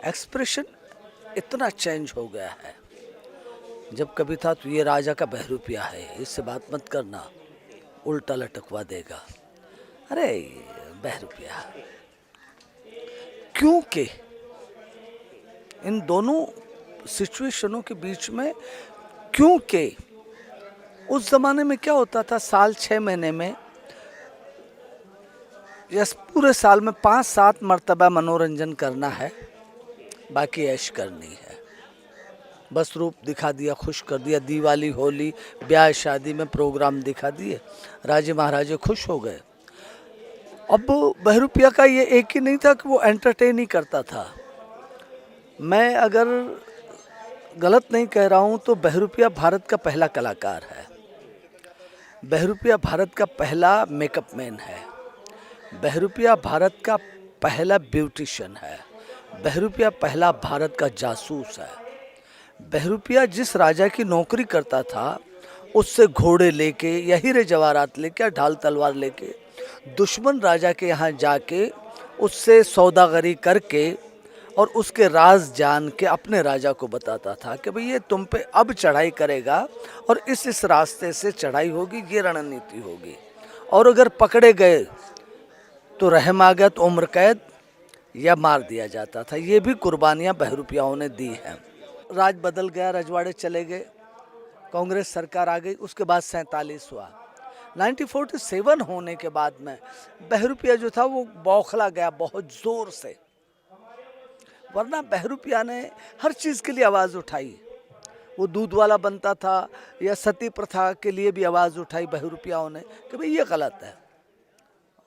एक्सप्रेशन इतना चेंज हो गया है। जब कभी था तो ये राजा का बहरूपिया है, इससे बात मत करना, उल्टा लटकवा देगा। अरे बहरूपिया, क्योंकि इन दोनों सिचुएशनों के बीच में, क्योंकि उस जमाने में क्या होता था, साल 6 महीने में या पूरे साल में 5-7 मर्तबा मनोरंजन करना है, बाकी ऐश करनी है। बस रूप दिखा दिया, खुश कर दिया, दिवाली होली ब्याह शादी में प्रोग्राम दिखा दिए, राजे महाराजे खुश हो गए। अब बहरूपिया का ये एक ही नहीं था कि वो एंटरटेन ही करता था। मैं अगर गलत नहीं कह रहा हूँ तो बहरूपिया भारत का पहला कलाकार है, बहरूपिया भारत का पहला मेकअप मैन है, बहरूपिया भारत का पहला ब्यूटिशियन है, बहरूपिया पहला भारत का जासूस है। बहरूपिया जिस राजा की नौकरी करता था उससे घोड़े लेके या हीरे जवाहरात लेके या ढाल तलवार लेके दुश्मन राजा के यहाँ जाके उससे सौदागरी करके और उसके राज जान के अपने राजा को बताता था कि भाई ये तुम पे अब चढ़ाई करेगा और इस रास्ते से चढ़ाई होगी, ये रणनीति होगी। और अगर पकड़े गए तो रहम आ गया तो उम्र कैद या मार दिया जाता था। ये भी कुर्बानियाँ बहरूपियाओं ने दी हैं। राज बदल गया, रजवाड़े चले गए, कांग्रेस सरकार आ गई, उसके बाद 47 हुआ। 1947 होने के बाद में बहरूपिया जो था वो बौखला गया बहुत ज़ोर से, वरना बहरूपिया ने हर चीज़ के लिए आवाज़ उठाई। वो दूध वाला बनता था या सती प्रथा के लिए भी आवाज़ उठाई बहरूपियाओं ने कि भाई ये गलत है,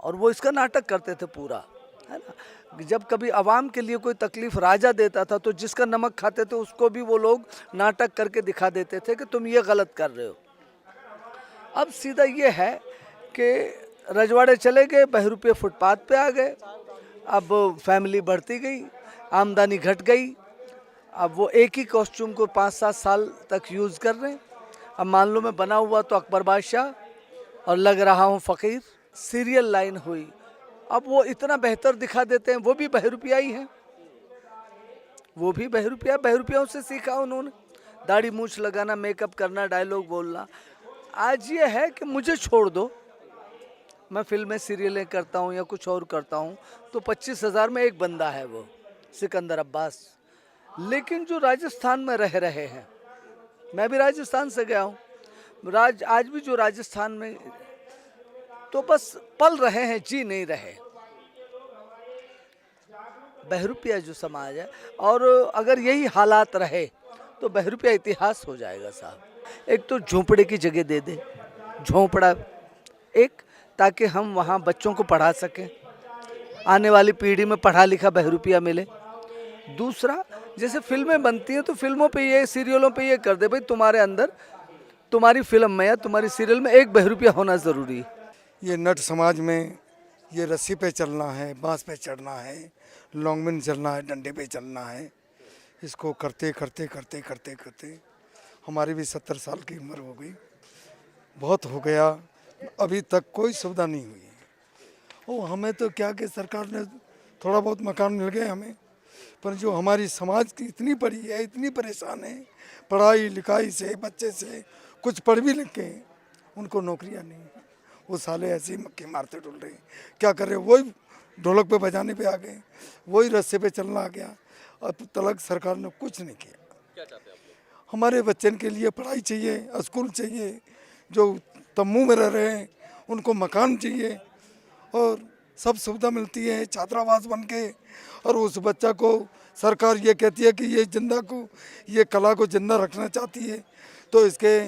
और वो इसका नाटक करते थे पूरा, है ना। जब कभी आवाम के लिए कोई तकलीफ राजा देता था तो जिसका नमक खाते थे उसको भी वो लोग नाटक करके दिखा देते थे कि तुम ये गलत कर रहे हो। अब सीधा ये है कि रजवाड़े चले गए, बहरूपिया फुटपाथ पे आ गए, अब फैमिली बढ़ती गई, आमदनी घट गई। अब वो एक ही कॉस्ट्यूम को 5-7 साल तक यूज़ कर रहे हैं। अब मान लो मैं बना हुआ तो अकबर बादशाह और लग रहा हूँ फ़कीर, सीरियल लाइन हुई। अब वो इतना बेहतर दिखा देते हैं, वो भी बहरूपिया ही हैं, वो भी बहरूपियाओं से सीखा उन्होंने, दाढ़ी मूछ लगाना, मेकअप करना, डायलॉग बोलना। आज ये है कि मुझे छोड़ दो, मैं फिल्में सीरियलें करता हूँ या कुछ और करता हूँ तो 25,000 में एक बंदा है वो सिकंदर अब्बास। लेकिन जो राजस्थान में रह रहे हैं, मैं भी राजस्थान से गया हूँ, आज भी जो राजस्थान में तो बस पल रहे हैं, जी नहीं रहे। बहरूपिया जो समाज है, और अगर यही हालात रहे तो बहरूपिया इतिहास हो जाएगा साहब। एक तो झोंपड़े की जगह दे दे, झोंपड़ा एक, ताकि हम वहाँ बच्चों को पढ़ा सकें, आने वाली पीढ़ी में पढ़ा लिखा बहरूपिया मिले। दूसरा, जैसे फिल्में बनती हैं तो फिल्मों पे ये, सीरियलों पे ये कर दे भाई तुम्हारे अंदर, तुम्हारी फिल्म में या तुम्हारी सीरियल में एक बहरूपिया होना ज़रूरी है। ये नट समाज में ये रस्सी पे चलना है, बांस पे चढ़ना है, लॉन्गमेन चलना है, डंडे पे चलना है, इसको करते करते करते करते करते हमारी भी 70 साल की उम्र हो गई, बहुत हो गया, अभी तक कोई सुविधा नहीं हुई। और हमें तो क्या कि सरकार ने थोड़ा बहुत मकान मिल गए हमें, पर जो हमारी समाज की इतनी बड़ी है, इतनी परेशान है पढ़ाई लिखाई से, बच्चे से कुछ पढ़ भी लिख के उनको नौकरियां नहीं, वो साले ऐसे ही मक्के मारते डुल रहे हैं। क्या कर रहे, वही ढोलक पे बजाने पे आ गए, वही रस्से पे चलना आ गया, अब तक सरकार ने कुछ नहीं किया। हमारे बच्चन के लिए पढ़ाई चाहिए, स्कूल चाहिए, जो तम्बू में रह रहे हैं उनको मकान चाहिए और सब सुविधा मिलती है छात्रावास बन के। और उस बच्चा को सरकार ये कहती है कि ये कला को जिंदा रखना चाहती है, तो इसके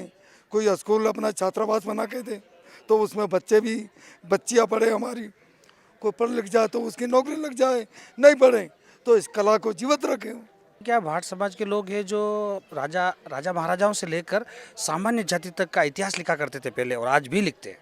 कोई स्कूल अपना छात्रावास बना के दे, तो उसमें बच्चियाँ पढ़े हमारी, कोई पढ़ लिख जाए तो उसकी नौकरी लग जाए, नहीं पढ़े तो इस कला को जीवित रखें। क्या भाट समाज के लोग हैं जो राजा महाराजाओं से लेकर सामान्य जाति तक का इतिहास लिखा करते थे पहले, और आज भी लिखते हैं।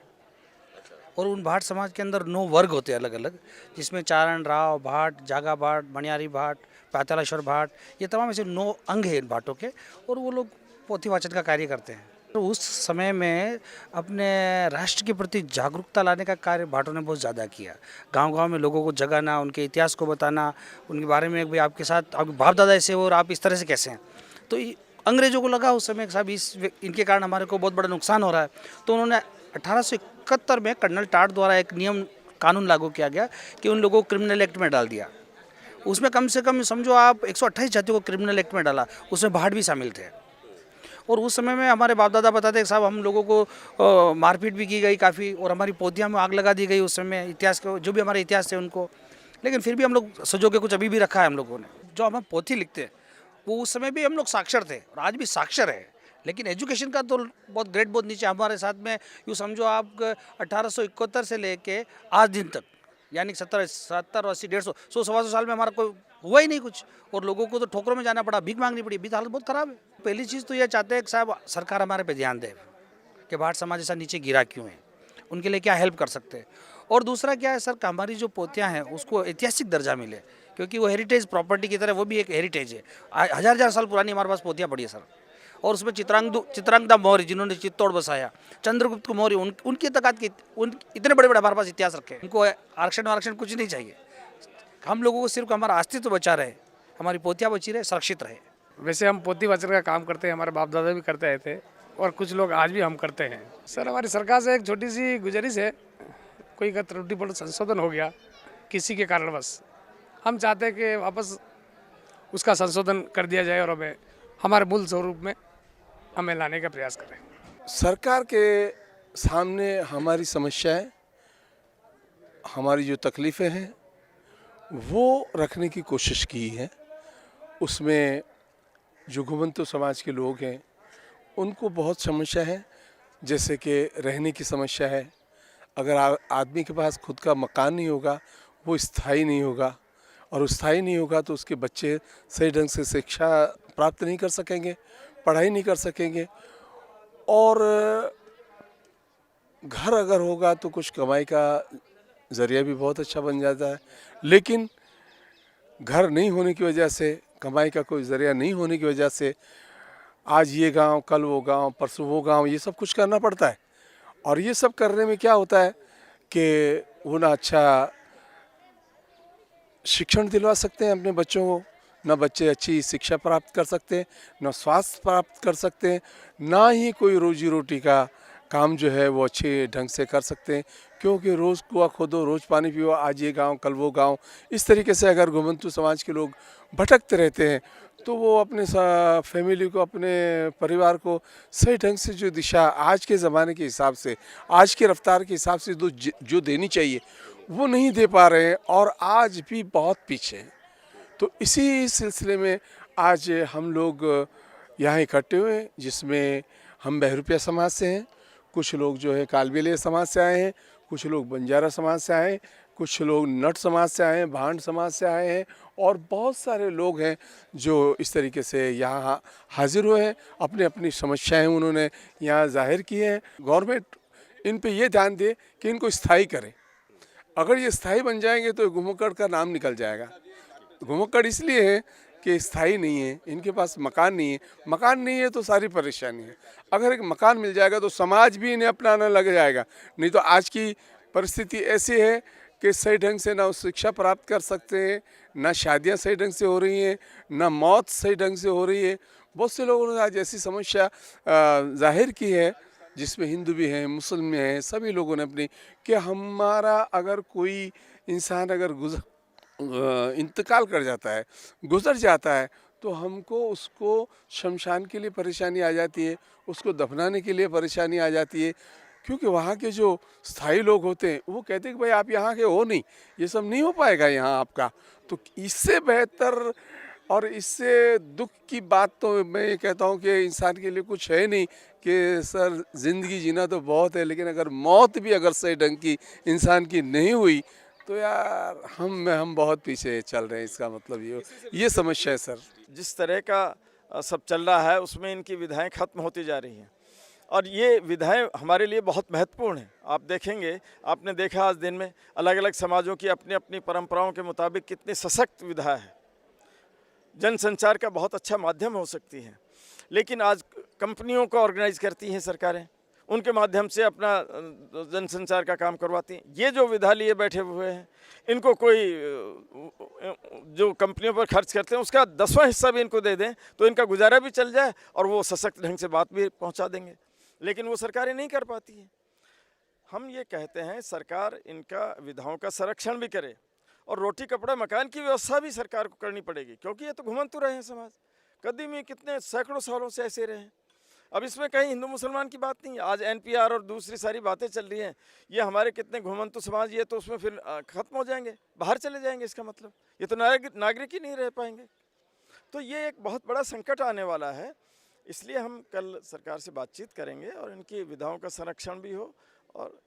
और उन भाट समाज के अंदर 9 वर्ग होते हैं अलग अलग, जिसमें चारण, राव, भाट, जागा भाट, मणियारी भाट, पातालेश्वर भाट, ये तमाम ऐसे 9 अंग हैं इन भाटों के, और वो लोग पोथी वाचन का कार्य करते हैं। तो उस समय में अपने राष्ट्र के प्रति जागरूकता लाने का कार्य भाटों ने बहुत ज़्यादा किया। गांव-गांव में लोगों को जगाना, उनके इतिहास को बताना, उनके बारे में भाई आपके साथ आपके बाप दादा ऐसे हो और आप इस तरह से कैसे हैं। तो अंग्रेजों को लगा उस समय साहब इनके कारण हमारे को बहुत बड़ा नुकसान हो रहा है, तो उन्होंने 1871 में कर्नल टाट द्वारा एक कानून लागू किया गया कि उन लोगों को क्रिमिनल एक्ट में डाल दिया। उसमें कम से कम समझो आप 128 जातियों को क्रिमिनल एक्ट में डाला, उसमें भाट भी शामिल थे। और उस समय में हमारे बाप दादा बताते हैं साहब हम लोगों को मारपीट भी की गई काफ़ी, और हमारी पोथियाँ में आग लगा दी गई उस समय, इतिहास को जो भी हमारे इतिहास थे उनको। लेकिन फिर भी हम लोग सजो के कुछ अभी भी रखा है हम लोगों ने। जो हम पोथी लिखते हैं वो उस समय भी हम लोग साक्षर थे और आज भी साक्षर है, लेकिन एजुकेशन का तो बहुत ग्रेड बहुत नीचे हमारे साथ में। यूँ समझो आप 1871 से लेके आज दिन तक, यानी 70, 80, 150, 100 साल में हमारा कोई हुआ ही नहीं कुछ, और लोगों को तो ठोकरों में जाना पड़ा, भीख मांगनी पड़ी। अभी तो हालत बहुत ख़राब है। पहली चीज़ तो ये चाहते हैं कि साहब सरकार हमारे पे ध्यान दे कि भाट समाज ऐसा नीचे गिरा क्यों है, उनके लिए क्या हेल्प कर सकते हैं। और दूसरा क्या है सर, हमारी जो पोथियाँ हैं उसको ऐतिहासिक दर्जा मिले, क्योंकि वो हेरिटेज प्रॉपर्टी की तरह वो भी एक हेरिटेज है। हजार साल पुरानी हमारे पास पोथियाँ पड़ी है सर। और उसमें चित्रांगदा मौर्य जिन्होंने चित्तौड़ बसाया, चंद्रगुप्त मौर्य, उनकी तकात के इतने बड़े बड़े हमारे पास इतिहास रखे हैं। उनको आरक्षण कुछ नहीं चाहिए, हम लोगों को सिर्फ हमारा अस्तित्व बचा रहे, हमारी पोथियाँ बची रहे, सुरक्षित रहे। वैसे हम पोथी वाचन का काम करते हैं, हमारे बाप दादा भी करते आए थे और कुछ लोग आज भी हम करते हैं। सर हमारी सरकार से एक छोटी सी गुजारिश है, कोई का त्रुटिपूर्ण संशोधन हो गया किसी के कारणवश, हम चाहते हैं कि वापस उसका संशोधन कर दिया जाए और हमें हमारे मूल स्वरूप में हमें लाने का प्रयास करें। सरकार के सामने हमारी समस्याएं, हमारी जो तकलीफ़ें हैं वो रखने की कोशिश की है। उसमें जो घुमंतु समाज के लोग हैं उनको बहुत समस्या है, जैसे कि रहने की समस्या है। अगर आदमी के पास खुद का मकान नहीं होगा वो स्थायी नहीं होगा, और स्थायी नहीं होगा तो उसके बच्चे सही ढंग से शिक्षा प्राप्त नहीं कर सकेंगे, पढ़ाई नहीं कर सकेंगे। और घर अगर होगा तो कुछ कमाई का ज़रिया भी बहुत अच्छा बन जाता है, लेकिन घर नहीं होने की वजह से, कमाई का कोई ज़रिया नहीं होने की वजह से आज ये गांव, कल वो गांव, परसों वो गांव, ये सब कुछ करना पड़ता है। और ये सब करने में क्या होता है कि वो ना अच्छा शिक्षण दिलवा सकते हैं अपने बच्चों को, ना बच्चे अच्छी शिक्षा प्राप्त कर सकते हैं, ना स्वास्थ्य प्राप्त कर सकते हैं, ना ही कोई रोजी रोटी का काम जो है वो अच्छे ढंग से कर सकते हैं, क्योंकि रोज़ कुआं खोदो, रोज़ पानी पियो, आज ये गांव, कल वो गांव। इस तरीके से अगर घुमंतु समाज के लोग भटकते रहते हैं तो वो अपने फैमिली को, अपने परिवार को सही ढंग से जो दिशा आज के ज़माने के हिसाब से, आज की रफ्तार के हिसाब से जो देनी चाहिए वो नहीं दे पा रहे हैं, और आज भी बहुत पीछे हैं। तो इसी सिलसिले में आज हम लोग यहाँ इकट्ठे हुए हैं, जिसमें हम बहरूपिया समाज से हैं, कुछ लोग जो है कालबेलिया समाज से आए हैं, कुछ लोग बंजारा समाज से आए हैं, कुछ लोग नट समाज से आए हैं, भांड समाज से आए हैं, और बहुत सारे लोग हैं जो इस तरीके से यहाँ हाजिर हुए हैं। अपनी अपनी समस्याएं उन्होंने यहाँ जाहिर की हैं। गवर्नमेंट इन पे ये ध्यान दे कि इनको स्थायी करे। अगर ये स्थायी बन जाएंगे तो घुमक्कड़ का नाम निकल जाएगा। घुमक्कड़ इसलिए है कि स्थायी नहीं है, इनके पास मकान नहीं है। मकान नहीं है तो सारी परेशानी है। अगर एक मकान मिल जाएगा तो समाज भी इन्हें अपनाने लग जाएगा। नहीं तो आज की परिस्थिति ऐसी है कि सही ढंग से ना शिक्षा प्राप्त कर सकते हैं, ना शादियां सही ढंग से हो रही हैं, ना मौत सही ढंग से हो रही है। बहुत से लोगों ने आज ऐसी समस्या जाहिर की है, जिसमें हिंदू भी हैं, मुस्लिम भी हैं, सभी लोगों ने अपनी, कि हमारा अगर कोई इंसान अगर इंतकाल कर जाता है, गुजर जाता है, तो हमको उसको शमशान के लिए परेशानी आ जाती है, उसको दफनाने के लिए परेशानी आ जाती है, क्योंकि वहाँ के जो स्थायी लोग होते हैं वो कहते हैं कि भाई आप यहाँ के हो नहीं, ये सब नहीं हो पाएगा यहाँ आपका। तो इससे बेहतर और इससे दुख की बात तो मैं ये कहता हूँ कि इंसान के लिए कुछ है नहीं कि सर ज़िंदगी जीना तो बहुत है, लेकिन अगर मौत भी अगर सही ढंग की इंसान की नहीं हुई तो यार हम बहुत पीछे चल रहे हैं। इसका मतलब ये समस्या है सर। जिस तरह का सब चल रहा है उसमें इनकी विधाएं खत्म होती जा रही हैं और ये विधाएं हमारे लिए बहुत महत्वपूर्ण हैं। आप देखेंगे, आपने देखा आज दिन में अलग अलग समाजों की अपनी अपनी परंपराओं के मुताबिक कितनी सशक्त विधा है, जनसंचार का बहुत अच्छा माध्यम हो सकती है। लेकिन आज कंपनियों को ऑर्गेनाइज करती हैं सरकारें, उनके माध्यम से अपना जनसंचार का काम करवाती हैं। ये जो विधा लिए बैठे हुए हैं, इनको कोई जो कंपनियों पर खर्च करते हैं उसका 10वां हिस्सा भी इनको दे दें तो इनका गुजारा भी चल जाए और वो सशक्त ढंग से बात भी पहुंचा देंगे, लेकिन वो सरकारें नहीं कर पाती हैं। हम ये कहते हैं सरकार इनका विधाओं का संरक्षण भी करे और रोटी कपड़ा मकान की व्यवस्था भी सरकार को करनी पड़ेगी, क्योंकि ये तो घुमंतु रहे हैं समाज, कदीमी कितने सैकड़ों सालों से ऐसे रहे हैं। अब इसमें कहीं हिंदू मुसलमान की बात नहीं है, आज एनपीआर और दूसरी सारी बातें चल रही हैं, ये हमारे कितने घुमंतु समाज, ये तो उसमें फिर ख़त्म हो जाएंगे, बाहर चले जाएंगे। इसका मतलब ये तो नागरिक ही नहीं रह पाएंगे। तो ये एक बहुत बड़ा संकट आने वाला है। इसलिए हम कल सरकार से बातचीत करेंगे और इनकी विधाओं का संरक्षण भी हो और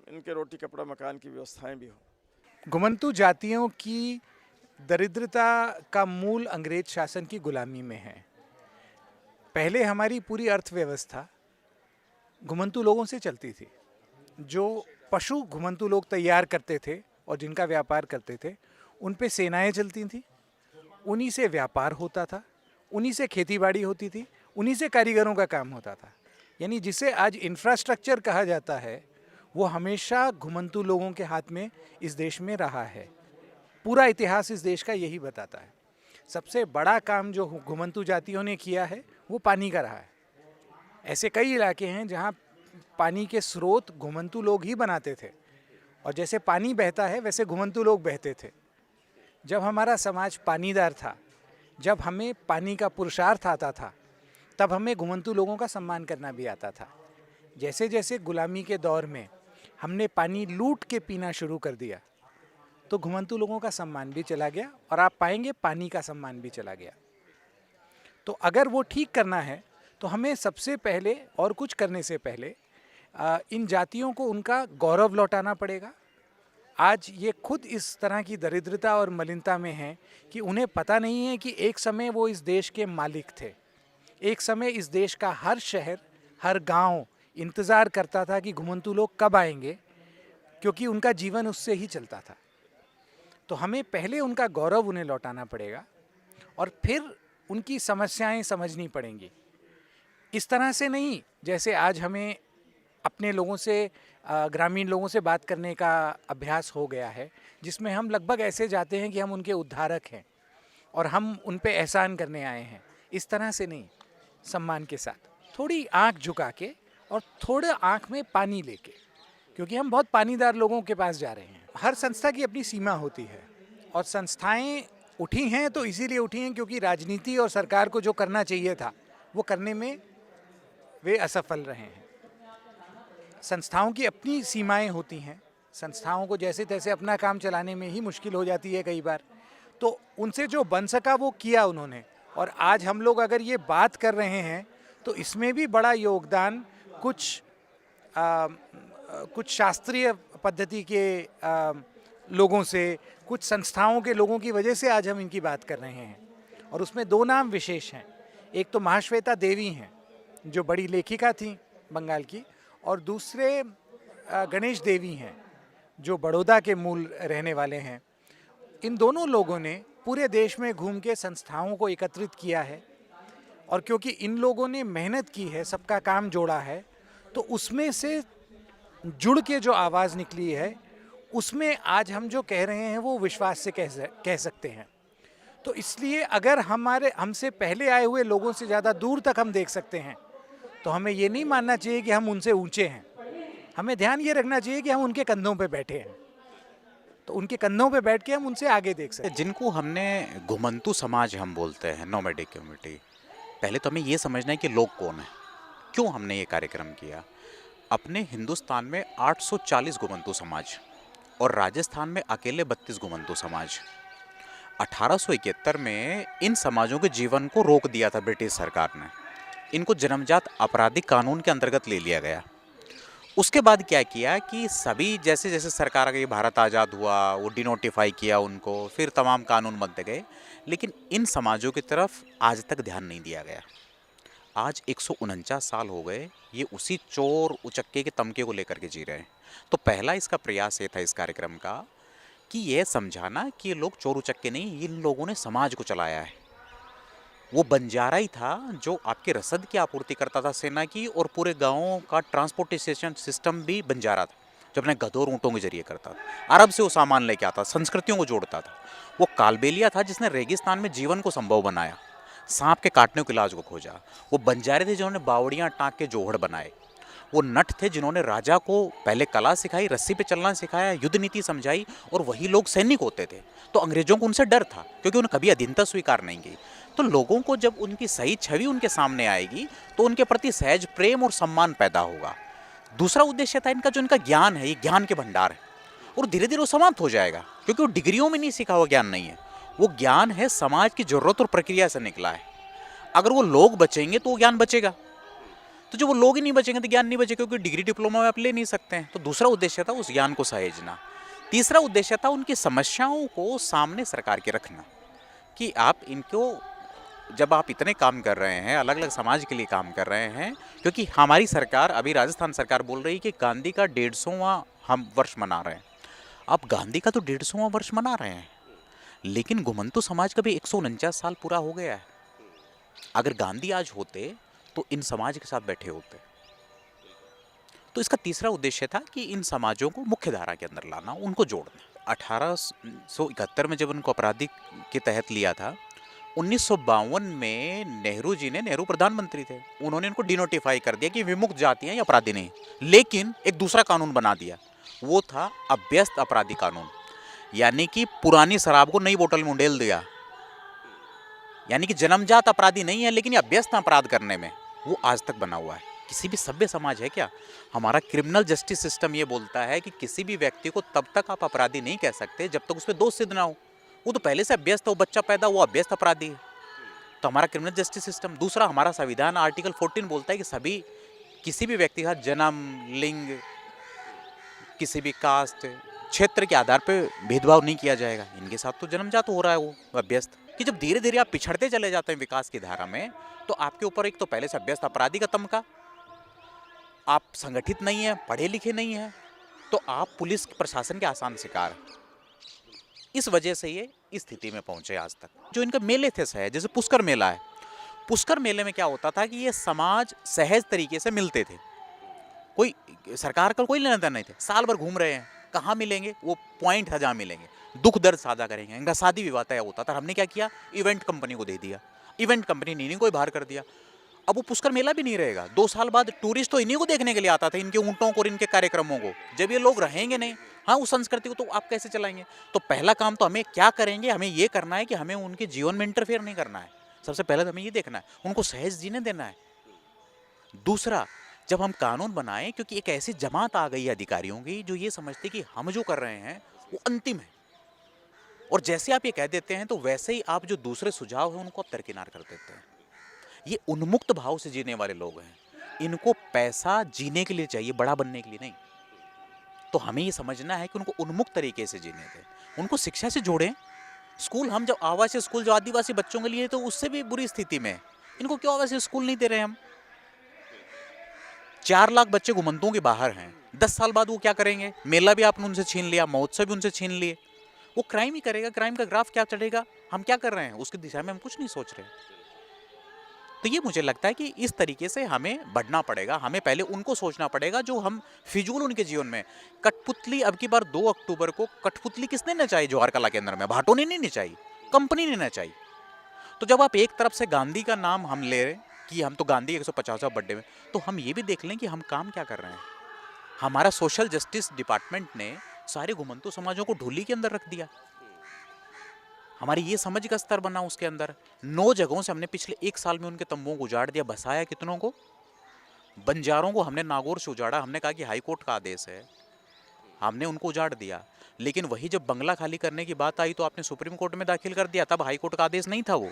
इनके रोटी कपड़ा मकान की व्यवस्थाएँ भी हो। घुमंतु जातियों की दरिद्रता का मूल अंग्रेज शासन की गुलामी में है। पहले हमारी पूरी अर्थव्यवस्था घुमंतु लोगों से चलती थी। जो पशु घुमंतु लोग तैयार करते थे और जिनका व्यापार करते थे, उन पे सेनाएं चलती थीं, उन्हीं से व्यापार होता था, उन्हीं से खेतीबाड़ी होती थी, उन्हीं से कारीगरों का काम होता था। यानी जिसे आज इंफ्रास्ट्रक्चर कहा जाता है वो हमेशा घुमंतु लोगों के हाथ में इस देश में रहा है। पूरा इतिहास इस देश का यही बताता है। सबसे बड़ा काम जो घुमंतु जातियों ने किया है वो पानी का रहा है। ऐसे कई इलाके हैं जहाँ पानी के स्रोत घुमंतु लोग ही बनाते थे और जैसे पानी बहता है वैसे घुमंतु लोग बहते थे। जब हमारा समाज पानीदार था, जब हमें पानी का पुरुषार्थ आता था, तब हमें घुमंतु लोगों का सम्मान करना भी आता था। जैसे जैसे गुलामी के दौर में हमने पानी लूट के पीना शुरू कर दिया तो घुमंतु लोगों का सम्मान भी चला गया और आप पाएंगे पानी का सम्मान भी चला गया। तो अगर वो ठीक करना है तो हमें सबसे पहले और कुछ करने से पहले इन जातियों को उनका गौरव लौटाना पड़ेगा। आज ये खुद इस तरह की दरिद्रता और मलिनता में हैं कि उन्हें पता नहीं है कि एक समय वो इस देश के मालिक थे। एक समय इस देश का हर शहर, हर गांव इंतज़ार करता था कि घुमंतु लोग कब आएंगे, क्योंकि उनका जीवन उससे ही चलता था। तो हमें पहले उनका गौरव उन्हें लौटाना पड़ेगा और फिर उनकी समस्याएं समझनी पड़ेंगी। इस तरह से नहीं जैसे आज हमें अपने लोगों से, ग्रामीण लोगों से बात करने का अभ्यास हो गया है, जिसमें हम लगभग ऐसे जाते हैं कि हम उनके उद्धारक हैं और हम उन पे एहसान करने आए हैं। इस तरह से नहीं, सम्मान के साथ, थोड़ी आंख झुका के और थोड़े आंख में पानी लेके, क्योंकि हम बहुत पानीदार लोगों के पास जा रहे हैं। हर संस्था की अपनी सीमा होती है और संस्थाएं उठी हैं तो इसीलिए उठी हैं क्योंकि राजनीति और सरकार को जो करना चाहिए था वो करने में वे असफल रहे हैं। संस्थाओं की अपनी सीमाएं होती हैं, संस्थाओं को जैसे तैसे अपना काम चलाने में ही मुश्किल हो जाती है कई बार। तो उनसे जो बन सका वो किया उन्होंने, और आज हम लोग अगर ये बात कर रहे हैं तो इसमें भी बड़ा योगदान कुछ शास्त्रीय पद्धति के लोगों से, कुछ संस्थाओं के लोगों की वजह से आज हम इनकी बात कर रहे हैं। और उसमें दो नाम विशेष हैं। एक तो महाश्वेता देवी हैं जो बड़ी लेखिका थी बंगाल की, और दूसरे गणेश देवी हैं जो बड़ौदा के मूल रहने वाले हैं। इन दोनों लोगों ने पूरे देश में घूम के संस्थाओं को एकत्रित किया है और क्योंकि इन लोगों ने मेहनत की है, सबका काम जोड़ा है, तो उसमें से जुड़ के जो आवाज़ निकली है उसमें आज हम जो कह रहे हैं वो विश्वास से कह सकते हैं। तो इसलिए अगर हमसे पहले आए हुए लोगों से ज़्यादा दूर तक हम देख सकते हैं तो हमें ये नहीं मानना चाहिए कि हम उनसे ऊंचे हैं। हमें ध्यान ये रखना चाहिए कि हम उनके कंधों पे बैठे हैं। तो उनके कंधों पे बैठ के हम उनसे आगे देख सकते हैं। जिनको हमने घुमंतू समाज हम बोलते हैं, नोमैडिक कम्युनिटी, पहले तो हमें ये समझना है कि लोग कौन है, क्यों हमने ये कार्यक्रम किया। अपने हिंदुस्तान में 840 घुमंतू समाज और राजस्थान में अकेले 32 घुमंतू समाज। 1871 में इन समाजों के जीवन को रोक दिया था ब्रिटिश सरकार ने, इनको जन्मजात आपराधिक कानून के अंतर्गत ले लिया गया। उसके बाद क्या किया कि सभी जैसे जैसे सरकार का ये भारत आज़ाद हुआ, वो डिनोटिफाई किया उनको, फिर तमाम कानून बनते गए, लेकिन इन समाजों की तरफ आज तक ध्यान नहीं दिया गया। आज 149 साल हो गए ये उसी चोर उचक्के के तमके को लेकर के जी रहे हैं। तो पहला इसका प्रयास ये था इस कार्यक्रम का कि यह समझाना कि ये लोग चोर उचक्के नहीं, इन लोगों ने समाज को चलाया है। वो बंजारा ही था जो आपके रसद की आपूर्ति करता था सेना की, और पूरे गाँव का ट्रांसपोर्टेशन सिस्टम भी बंजारा था, जो अपने गधों और ऊँटों के जरिए करता था। अरब से वो सामान लेके आता, संस्कृतियों को जोड़ता था। वो कालबेलिया था जिसने रेगिस्तान में जीवन को संभव बनाया, सांप के काटने के इलाज को खोजा। वो बंजारे थे जिन्होंने बावड़ियाँ टाँक के जोहड़ बनाए। वो नट थे जिन्होंने राजा को पहले कला सिखाई, रस्सी पे चलना सिखाया, युद्ध नीति समझाई, और वही लोग सैनिक होते थे। तो अंग्रेजों को उनसे डर था क्योंकि उन्हें कभी अधीनता स्वीकार नहीं की। तो लोगों को जब उनकी सही छवि उनके सामने आएगी तो उनके प्रति सहज प्रेम और सम्मान पैदा होगा। दूसरा उद्देश्य था इनका, जो इनका ज्ञान है, ये ज्ञान के भंडार है, और धीरे धीरे वो समाप्त हो जाएगा क्योंकि वो डिग्रियों में नहीं सीखा हुआ ज्ञान नहीं है। वो ज्ञान है समाज की जरूरत और प्रक्रिया से निकला है। अगर वो लोग बचेंगे तो वो ज्ञान बचेगा, तो जो वो लोग ही नहीं बचेंगे तो ज्ञान नहीं बचेगा, क्योंकि डिग्री डिप्लोमा में आप ले नहीं सकते हैं। तो दूसरा उद्देश्य था उस ज्ञान को सहेजना। तीसरा उद्देश्य था उनकी समस्याओं को सामने सरकार के रखना, कि आप इनको, जब आप इतने काम कर रहे हैं, अलग अलग समाज के लिए काम कर रहे हैं, क्योंकि हमारी सरकार, अभी राजस्थान सरकार बोल रही है कि गांधी का 150वां हम वर्ष मना रहे हैं। आप गांधी का तो 150वां वर्ष मना रहे हैं, लेकिन घुमंतू समाज का भी 149 साल पूरा हो गया है। अगर गांधी आज होते तो इन समाज के साथ बैठे होते। तो इसका तीसरा उद्देश्य था कि इन समाजों को मुख्य धारा के अंदर लाना, उनको जोड़ना। 1871 में जब उनको आपराधिक के तहत लिया था, 1952 में नेहरू जी ने, नेहरू प्रधानमंत्री थे, उन्होंने इनको डिनोटिफाई कर दिया कि विमुक्त जाति हैं या अपराधी नहीं। लेकिन एक दूसरा कानून बना दिया, वो था अभ्यस्त अपराधी कानून, यानी कि पुरानी शराब को नई बोतल में उंडेल दिया। यानी कि जन्मजात अपराधी नहीं है, लेकिन ये अभ्यस्त अपराध करने में, वो आज तक बना हुआ है। किसी भी सभ्य समाज है क्या, हमारा क्रिमिनल जस्टिस सिस्टम ये बोलता है कि किसी भी व्यक्ति को तब तक आप अपराधी नहीं कह सकते जब तक उस पर दोष सिद्ध ना हो। वो तो पहले से अभ्यस्त है, वो बच्चा पैदा हुआ अभ्यस्त अपराधी है। तो हमारा क्रिमिनल जस्टिस सिस्टम। दूसरा, हमारा संविधान आर्टिकल 14 बोलता है कि सभी, किसी भी व्यक्ति का जन्म, लिंग, किसी भी कास्ट, क्षेत्र के आधार पर भेदभाव नहीं किया जाएगा। इनके साथ तो जन्मजात हो रहा है वो अभ्यस्त। कि जब धीरे धीरे आप पिछड़ते चले जाते हैं विकास की धारा में, तो आपके ऊपर एक तो पहले से अभ्यस्त अपराधी का तमका, आप संगठित नहीं है, पढ़े लिखे नहीं है, तो आप पुलिस प्रशासन के आसान शिकार हैं। इस वजह से ये इस स्थिति में पहुंचे आज तक। जो इनके मेले थे सहज, जैसे पुष्कर मेला है, पुष्कर मेले में क्या होता था कि ये समाज सहज तरीके से मिलते थे, कोई सरकार का कोई लेना देना नहीं थे, साल भर घूम रहे हैं, कहाँ मिलेंगे, वो पॉइंट था जहाँ मिलेंगे, दुख दर्द साझा करेंगे। इनका शादी विवाह तय होता था, हमने क्या किया, इवेंट कंपनी को दे दिया, इवेंट कंपनी ने इन्हीं को बाहर कर दिया। अब वो पुष्कर मेला भी नहीं रहेगा। 2 साल बाद टूरिस्ट तो इन्हीं को देखने के लिए आता था, इनके ऊँटों को और इनके कार्यक्रमों को। जब ये लोग रहेंगे नहीं, हाँ, उस संस्कृति को तो आप कैसे चलाएंगे। तो पहला काम तो हमें क्या करेंगे, हमें ये करना है कि हमें उनके जीवन में इंटरफेयर नहीं करना है। सबसे पहले तो हमें ये देखना है, उनको सहज जीने देना है। दूसरा, जब हम कानून बनाएं, क्योंकि एक ऐसी जमात आ गई है अधिकारियों की जो ये समझते कि हम जो कर रहे हैं वो अंतिम है, और जैसे आप ये कह देते हैं तो वैसे ही आप जो दूसरे सुझाव हैं उनको आप दरकिनार कर देते हैं। ये उन्मुक्त भाव से जीने वाले लोग हैं, इनको पैसा जीने के लिए चाहिए, बड़ा बनने के लिए नहीं। तो हमें ये समझना है कि उनको उन्मुक्त तरीके से जीने दें, उनको शिक्षा से जोड़ें। स्कूल, हम जब आवासीय स्कूल जो आदिवासी बच्चों के लिए, तो उससे भी बुरी स्थिति में, इनको क्यों आवासीय स्कूल नहीं दे रहे हम। 4 लाख बच्चे घुमंतुओं के बाहर हैं, 10 साल बाद वो क्या करेंगे, मेला भी आपने उनसे छीन लिया, महोत्सव भी उनसे छीन लिए, वो क्राइम ही करेगा, क्राइम का ग्राफ क्या चढ़ेगा। हम क्या कर रहे हैं उसकी दिशा में हम कुछ नहीं सोच रहे। तो ये मुझे लगता है कि इस तरीके से हमें बढ़ना पड़ेगा। हमें पहले उनको सोचना पड़ेगा जो हम फिजूल उनके जीवन में, कठपुतली, अब की बार 2 अक्टूबर को कठपुतली किसने नचाई जवाहर कला केंद्र में, भाटों ने नहीं नचाई, कंपनी ने नचाई। तो जब आप एक तरफ से गांधी का नाम हम ले रहे कि हम तो गांधी 150वां बर्थडे में, तो हम ये भी देख लें कि हम काम क्या कर रहे हैं। हमारा सोशल जस्टिस डिपार्टमेंट ने सारे घुमंतु समाजों को ढोली के अंदर रख दिया। हमारी ये समझ का स्तर बना उसके अंदर। 9 जगहों से हमने पिछले 1 साल में उनके तंबुओं को उजाड़ दिया। बसाया कितनों को? बंजारों को हमने नागौर से उजाड़ा। हमने कहा कि हाई कोर्ट का आदेश है, हमने उनको उजाड़ दिया। लेकिन वही जब बंगला खाली करने की बात आई तो आपने सुप्रीम कोर्ट में दाखिल कर दिया। तब हाई कोर्ट का आदेश नहीं था वो।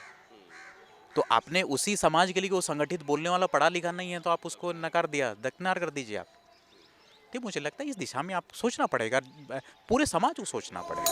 तो आपने उसी समाज के लिए, वो संगठित बोलने वाला पढ़ा लिखा नहीं है, तो आप उसको नकार दिया, दरकिनार कर दीजिए आप। तो मुझे लगता है इस दिशा में आप सोचना पड़ेगा, पूरे समाज को सोचना पड़ेगा।